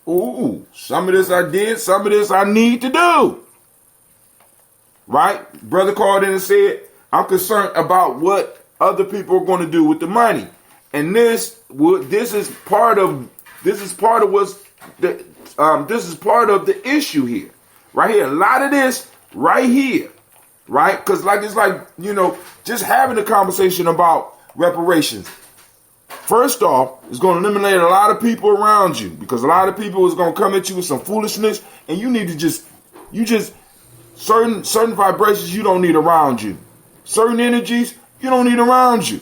Ooh, some of this I did, some of this I need to do. Right? Brother called in and said, I'm concerned about what other people are going to do with the money. And this is part of the issue here. Right here. A lot of this right here. Right? Because it's like, just having a conversation about reparations. First off, it's going to eliminate a lot of people around you because a lot of people is going to come at you with some foolishness, and you need to certain vibrations you don't need around you. Certain energies you don't need around you.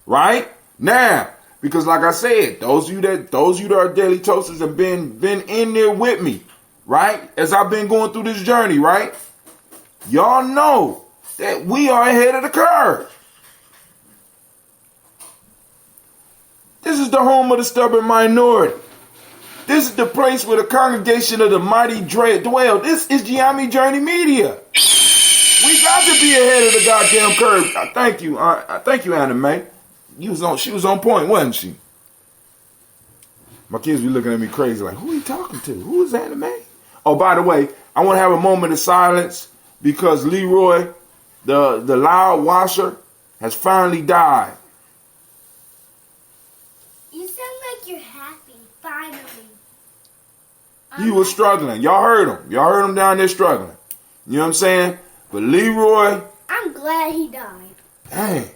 Right? Now, because like I said, those of you that are daily toasters have been in there with me, right? As I've been going through this journey, right? Y'all know that we are ahead of the curve. This is the home of the stubborn minority. This is the place where the congregation of the mighty dwell. This is Gye-Nyame Journey Media. We got to be ahead of the goddamn curve. Thank you, Anime. She was on point, wasn't she? My kids be looking at me crazy, like, who are you talking to? Who is Anime? Oh, by the way, I want to have a moment of silence because Leroy, the loud washer, has finally died. You sound like you're happy, finally. He was struggling. Y'all heard him. Y'all heard him down there struggling. You know what I'm saying? But Leroy, I'm glad he died. dang,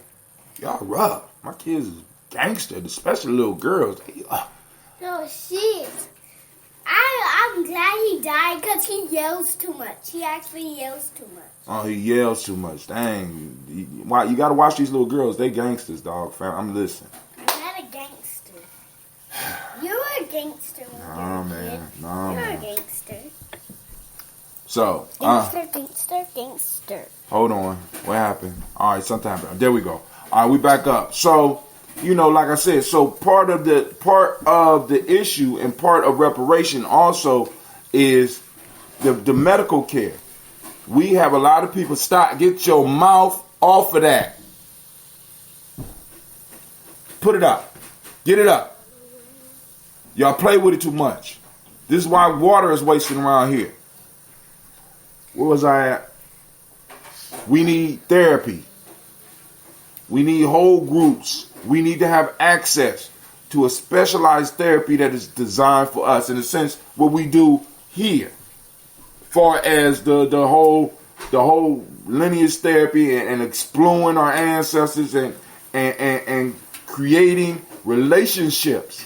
y'all rough. My kids is gangster, especially little girls. No, shit. I'm glad he died because he yells too much. He actually yells too much. Oh, he yells too much. Dang. Why you gotta watch these little girls. They gangsters, dog. I'm listening. I'm not a gangster. You're a gangster when Nah, you're a man. kid. Nah, You're man. a gangster. So, Gangster. hold on. What happened? All right, something happened. There we go. All right, we back up. So, like I said, so part of the issue and part of reparation also is the medical care. We have a lot of people get your mouth off of that. Put it up. Get it up. Y'all play with it too much. This is why water is wasting around here. Where was I at? We need therapy. We need whole groups. We need to have access to a specialized therapy that is designed for us. In a sense, what we do here, far as the whole lineage therapy and exploring our ancestors and creating relationships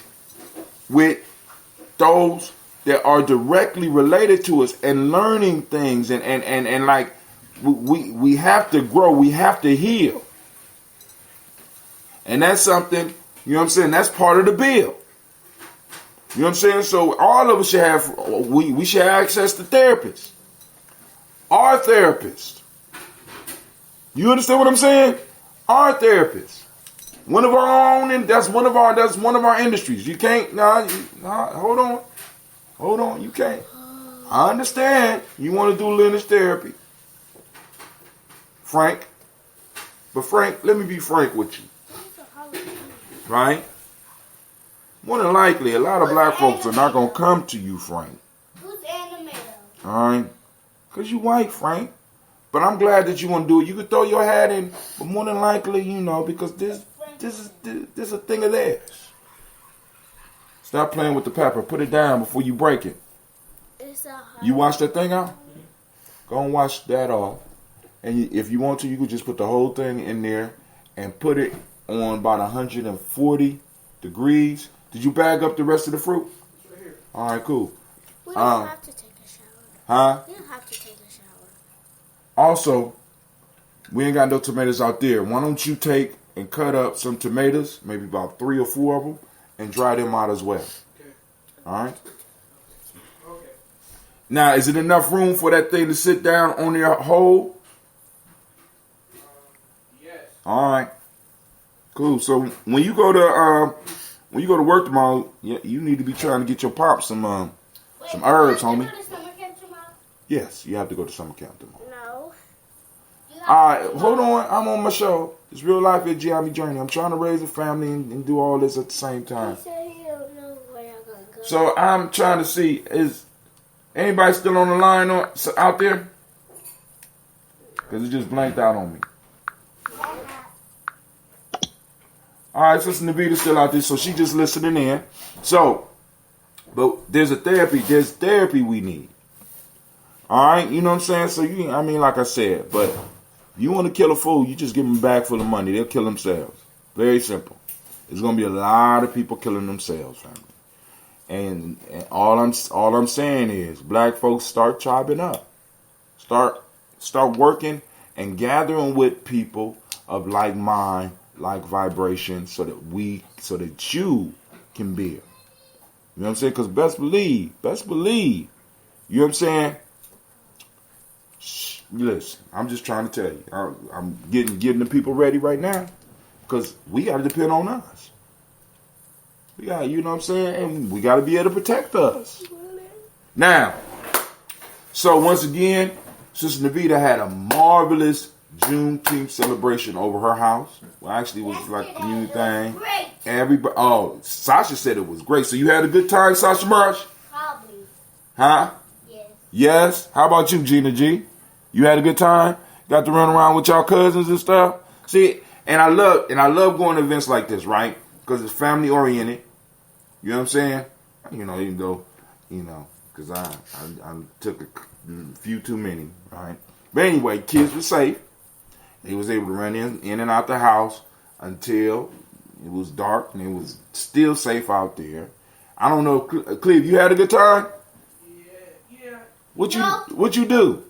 with those that are directly related to us and learning things and like we have to grow, we have to heal. And that's something, you know what I'm saying, that's part of the bill. You know what I'm saying? So all of us should have, we should have access to therapists. Our therapists. You understand what I'm saying? Our therapists. One of our own, and that's one of our industries. You can't, hold on, you can't. I understand you want to do lineage therapy, Frank. But Frank, let me be frank with you. Right? More than likely, a lot of black folks are not going to come to you, Frank. Who's Anime? All right? Because you white, Frank. But I'm glad that you want to do it. You could throw your hat in, but more than likely, because this is a thing of theirs. Stop playing with the pepper. Put it down before you break it. You wash that thing out? Go and wash that off. And if you want to, you could just put the whole thing in there and put it on about 140 degrees. Did you bag up the rest of the fruit? It's right here. All right, cool. We don't have to take a shower. Huh? We don't have to take a shower. Also, we ain't got no tomatoes out there. Why don't you take and cut up some tomatoes, maybe about 3 or 4 of them, and dry them out as well. Okay. All right? Okay. Now, is it enough room for that thing to sit down on your hole? Yes. All right. Cool. So when you go to work tomorrow, you need to be trying to get your pop some herbs, homie. Go to summer camp tomorrow? Yes, you have to go to summer camp tomorrow. No. All right, hold on. I'm on my show. It's real life at Gye-Nyame Journey. I'm trying to raise a family and do all this at the same time. He said he don't know where I'm gonna go. So I'm trying to see, is anybody still on the line out there? Because it just blanked out on me. All right, Sister Navita's still out there, so she just listening in. So, but there's therapy we need. All right, you know what I'm saying? So, like I said, but you want to kill a fool, you just give them a bag full of money. They'll kill themselves. Very simple. There's going to be a lot of people killing themselves, family. And all I'm saying is, black folks, start chopping up. Start working and gathering with people of like mind, like vibration, so that you can build. You know what I'm saying? Because best believe. You know what I'm saying? Shh, listen, I'm just trying to tell you. I'm getting the people ready right now, because we got to depend on us. We got, you know what I'm saying? And we got to be able to protect us. Now, so once again, Sister Navita had a marvelous Juneteenth celebration over her house. Well, actually, it was like a community thing. Great. Everybody. Oh, Sasha said it was great. So you had a good time, Sasha Marsh? Probably. Huh? Yes. Yes. How about you, Gina G? You had a good time? Got to run around with y'all cousins and stuff? See, and I love going to events like this, right? Because it's family oriented. You know what I'm saying? You know, even though, you know, because I took a few too many, right? But anyway, kids were safe. They was able to run in and out the house until it was dark, and it was still safe out there. I don't know, Cleve, you had a good time? Yeah. What you No. do?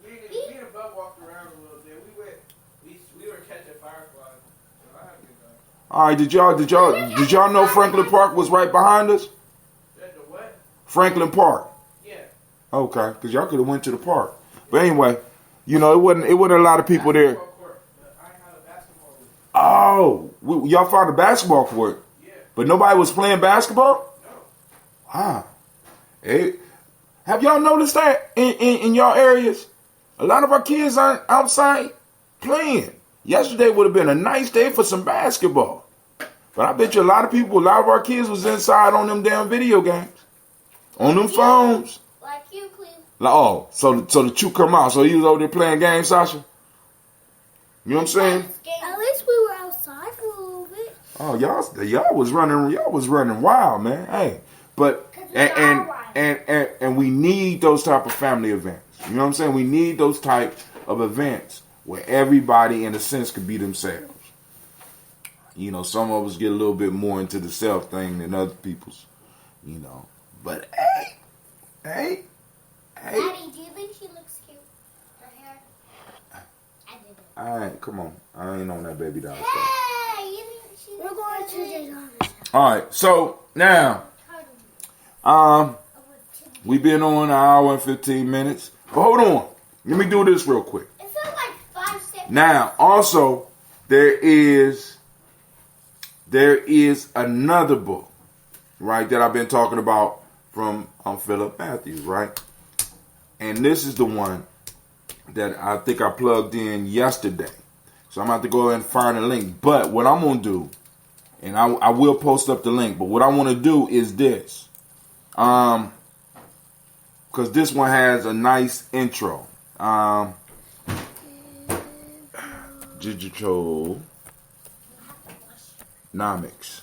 Me and Bub walked around a little bit. We were catching fireflies. So I had a good time. All right, did y'all know Franklin Park was right behind us? The what? Franklin Park. Yeah. Okay, because y'all could have went to the park. But anyway, you know, it wasn't a lot of people there. Basketball court. I had a basketball hoop. Oh, y'all found a basketball court, Yeah. but nobody was playing basketball? No. Ah. Hey, have y'all noticed that in y'all areas? A lot of our kids aren't outside playing. Yesterday would have been a nice day for some basketball. But I bet you a lot of our kids was inside on them damn video games. On them phones. Like you, Cleve. Oh, so the two come out. So you was over there playing games, Sasha? You know what I'm saying? At least we were outside for a little bit. Oh, y'all was running wild, man. Hey, but and we need those type of family events. You know what I'm saying? We need those type of events where everybody, in a sense, could be themselves. You know, some of us get a little bit more into the self thing than other people's. You know, but hey. Daddy, do you think she looks cute? Her hair? I didn't. All right, come on. I ain't on that baby doll stuff. Hey, you think she We're going to All right, so now, we've been on an hour and 15 minutes. But hold on. Let me do this real quick. It felt like 5 seconds. Now, also, there is another book, right, that I've been talking about from Philip Matthews, right? And this is the one that I think I plugged in yesterday. So I'm going to have to go ahead and find a link. But what I'm going to do, and I will post up the link, but what I want to do is this. Because this one has a nice intro. Digital Nomics.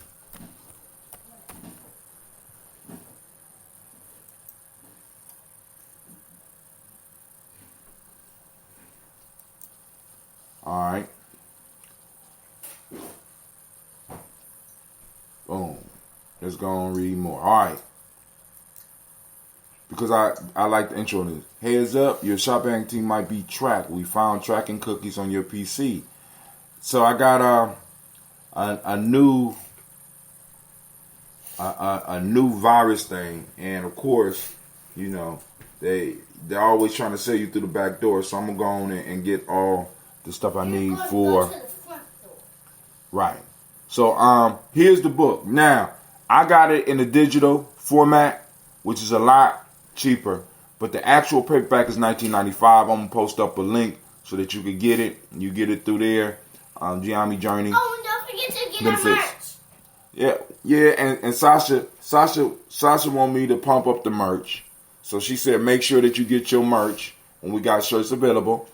All right. Boom. Let's go and read more. All right. Because I like the intro on this. Heads up, your shopping team might be tracked. We found tracking cookies on your PC. So I got a new virus thing, and of course, you know, they're always trying to sell you through the back door. So I'm gonna go on and get all the stuff I need for. Go to the front door. Right. So here's the book. Now, I got it in a digital format, which is a lot cheaper, but the actual paperback is $19.95. I'm gonna post up a link so that you can get it. You get it through there. Gye-Nyame Journey. Oh, and don't forget to get our merch. Yeah, and Sasha want me to pump up the merch. So she said make sure that you get your merch when we got shirts available.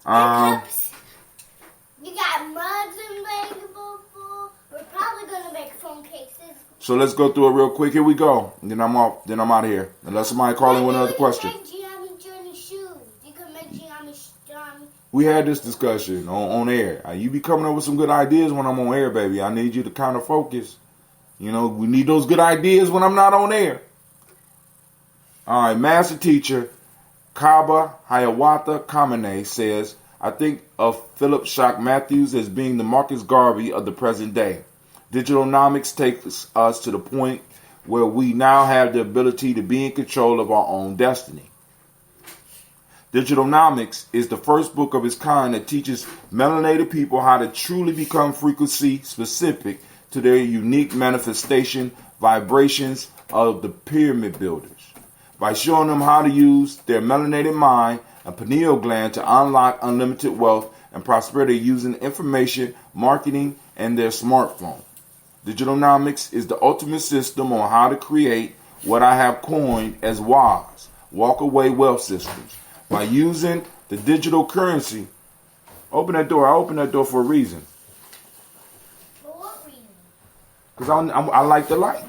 And cups. You got mugs available. We're probably gonna make phone cases. So let's go through it real quick. Here we go. And then I'm off. Then I'm out of here. Unless somebody call in with another question. You can make Gye-Nyame Journey shoes. You can make Gye-Nyame. We had this discussion on air. You be coming up with some good ideas when I'm on air, baby. I need you to kind of focus. You know, we need those good ideas when I'm not on air. All right, master teacher Kaba Hiawatha Kamene says, I think of Philip Shock Matthews as being the Marcus Garvey of the present day. Digital nomics takes us to the point where we now have the ability to be in control of our own destiny. Digital Nomics is the first book of its kind that teaches melanated people how to truly become frequency specific to their unique manifestation vibrations of the pyramid builders. By showing them how to use their melanated mind and pineal gland to unlock unlimited wealth and prosperity using information, marketing, and their smartphone. Digitonomics is the ultimate system on how to create what I have coined as WAS, walk-away wealth systems. By using the digital currency, open that door. I opened that door for a reason. For what reason? Because I like the light.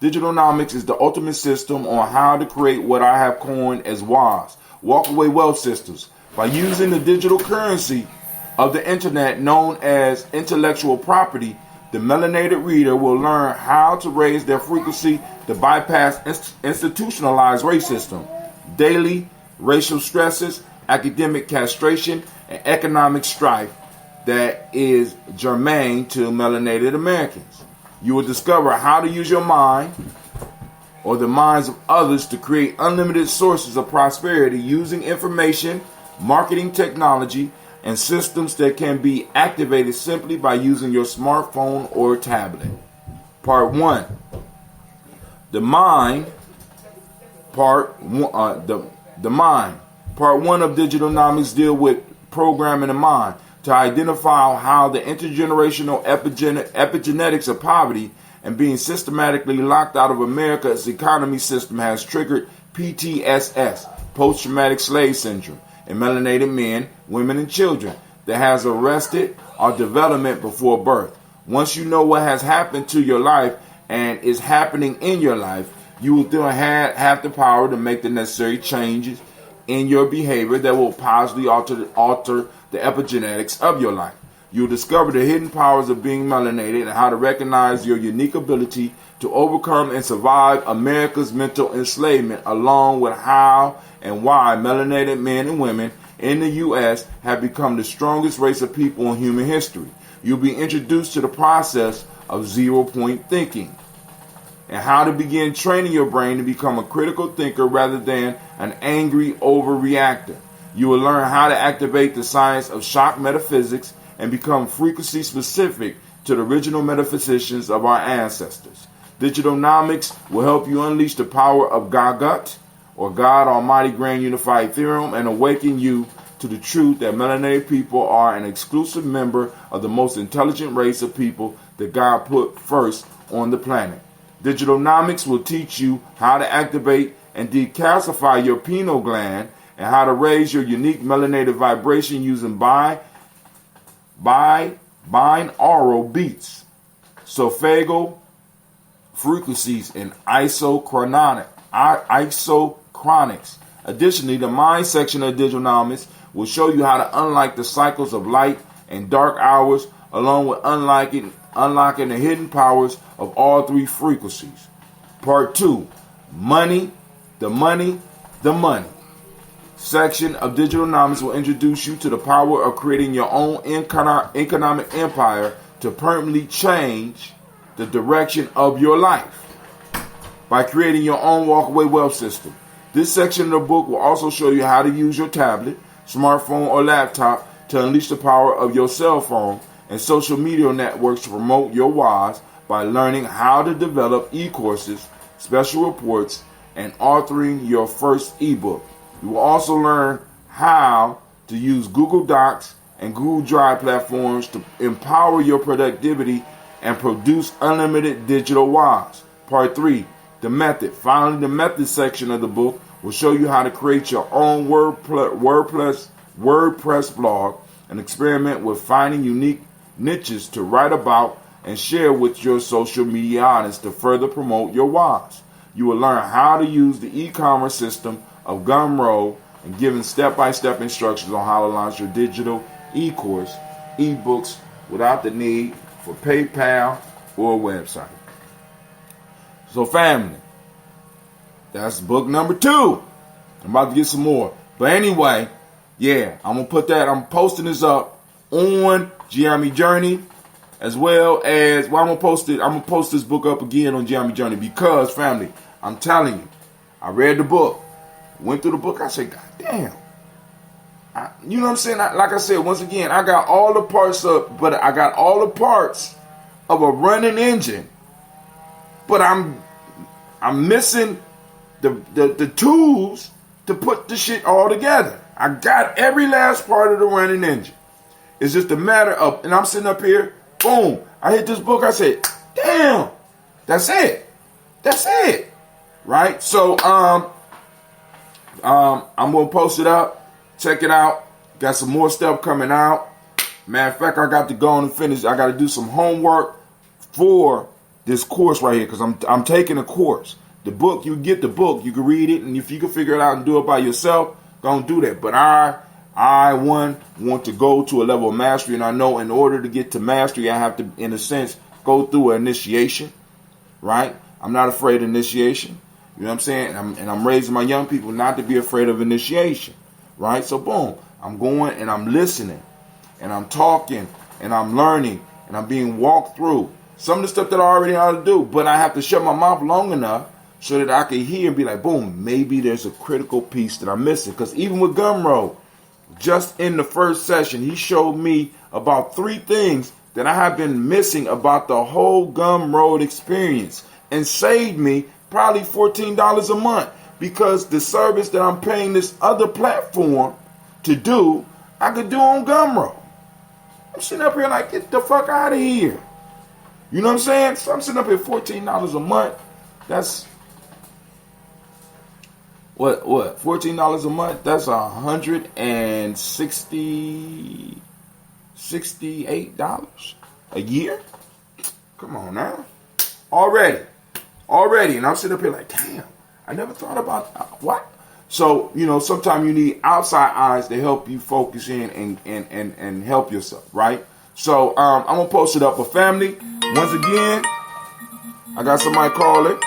Digitonomics is the ultimate system on how to create what I have coined as WAS, walk-away wealth systems. By using the digital currency of the internet known as intellectual property, the melanated reader will learn how to raise their frequency to bypass institutionalized racism, daily racial stresses, academic castration, and economic strife that is germane to melanated Americans. You will discover how to use your mind or the minds of others to create unlimited sources of prosperity using information, marketing technology, and systems that can be activated simply by using your smartphone or tablet. Part 1. The mind. Part 1. The mind. Part 1 of Digitonomics deal with programming the mind to identify how the intergenerational epigenetics of poverty and being systematically locked out of America's economy system has triggered PTSS, post-traumatic slave syndrome, in melanated men, women, and children that has arrested our development before birth. Once you know what has happened to your life and is happening in your life, you will then have the power to make the necessary changes in your behavior that will positively alter the epigenetics of your life. You'll discover the hidden powers of being melanated and how to recognize your unique ability to overcome and survive America's mental enslavement, along with how and why melanated men and women in the U.S. have become the strongest race of people in human history. You'll be introduced to the process of zero-point thinking and how to begin training your brain to become a critical thinker rather than an angry overreactor. You will learn how to activate the science of shock metaphysics and become frequency specific to the original metaphysicians of our ancestors. Digitonomics will help you unleash the power of Gagut, or God Almighty Grand Unified Theorem, and awaken you to the truth that melanated people are an exclusive member of the most intelligent race of people that God put first on the planet. Digitonomics will teach you how to activate and decalcify your pineal gland and how to raise your unique melanated vibration using binaural beats, solfeggio frequencies, and isochronics. Additionally, the mind section of Digitonomics will show you how to unlock the cycles of light and dark hours, along with unlocking the hidden powers of all three frequencies. Part 2, the money section of Digitonomics will introduce you to the power of creating your own economic empire to permanently change the direction of your life by creating your own walkaway wealth system. This section of the book will also show you how to use your tablet, smartphone, or laptop to unleash the power of your cell phone and social media networks to promote your WAS by learning how to develop e-courses, special reports, and authoring your first ebook. You will also learn how to use Google Docs and Google Drive platforms to empower your productivity and produce unlimited digital WAS. Part 3, the method. Finally, the method section of the book will show you how to create your own WordPress blog and experiment with finding unique niches to write about and share with your social media audience to further promote your WAS. You will learn how to use the e-commerce system of Gumroad and given step-by-step instructions on how to launch your digital e-course, e-books without the need for PayPal or a website. So family, that's book number 2. I'm about to get some more. But anyway, yeah, I'm posting this up on Gye-Nyame Journey, as well as, I'm gonna post this book up again on Gye-Nyame Journey because, family, I'm telling you, I read the book, went through the book, I said, God damn. You know what I'm saying? Like I said, once again, I got all the parts of a running engine, but I'm missing the tools to put the shit all together. I got every last part of the running engine. It's just a matter of, and I'm sitting up here, boom, I hit this book, I said, damn, that's it. That's it. Right? So, I'm going to post it up, check it out. Got some more stuff coming out. Matter of fact, I got to go on and finish. I got to do some homework for this course right here because I'm taking a course. The book, you get the book, you can read it, and if you can figure it out and do it by yourself, go and do that. But I want to go to a level of mastery, and I know in order to get to mastery, I have to, in a sense, go through an initiation, right? I'm not afraid of initiation. You know what I'm saying? And I'm raising my young people not to be afraid of initiation, right? So boom, I'm going and I'm listening, and I'm talking, and I'm learning, and I'm being walked through some of the stuff that I already know how to do, but I have to shut my mouth long enough so that I can hear and be like, boom, maybe there's a critical piece that I'm missing. Because even with Gumroad, just in the first session, he showed me about 3 things that I have been missing about the whole Gumroad experience and saved me probably $14 a month because the service that I'm paying this other platform to do, I could do on Gumroad. I'm sitting up here like, get the fuck out of here. You know what I'm saying? So I'm sitting up here $14 a month. That's what? $14 a month? That's $168 a year? Come on now. Already. And I'm sitting up here like, damn, I never thought about what? So, you know, sometimes you need outside eyes to help you focus in and help yourself, right? So I'm going to post it up for family. Once again, I got somebody calling,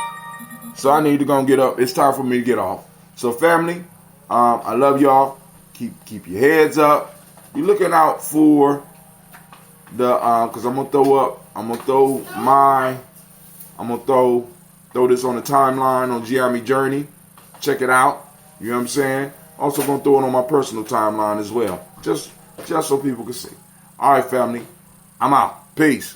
so I need to go and get up. It's time for me to get off. So family, I love y'all. Keep your heads up. Be looking out for the, because I'm going to throw this on the timeline on Gye-Nyame Journey. Check it out. You know what I'm saying? Also going to throw it on my personal timeline as well. Just so people can see. All right, family. I'm out. Peace.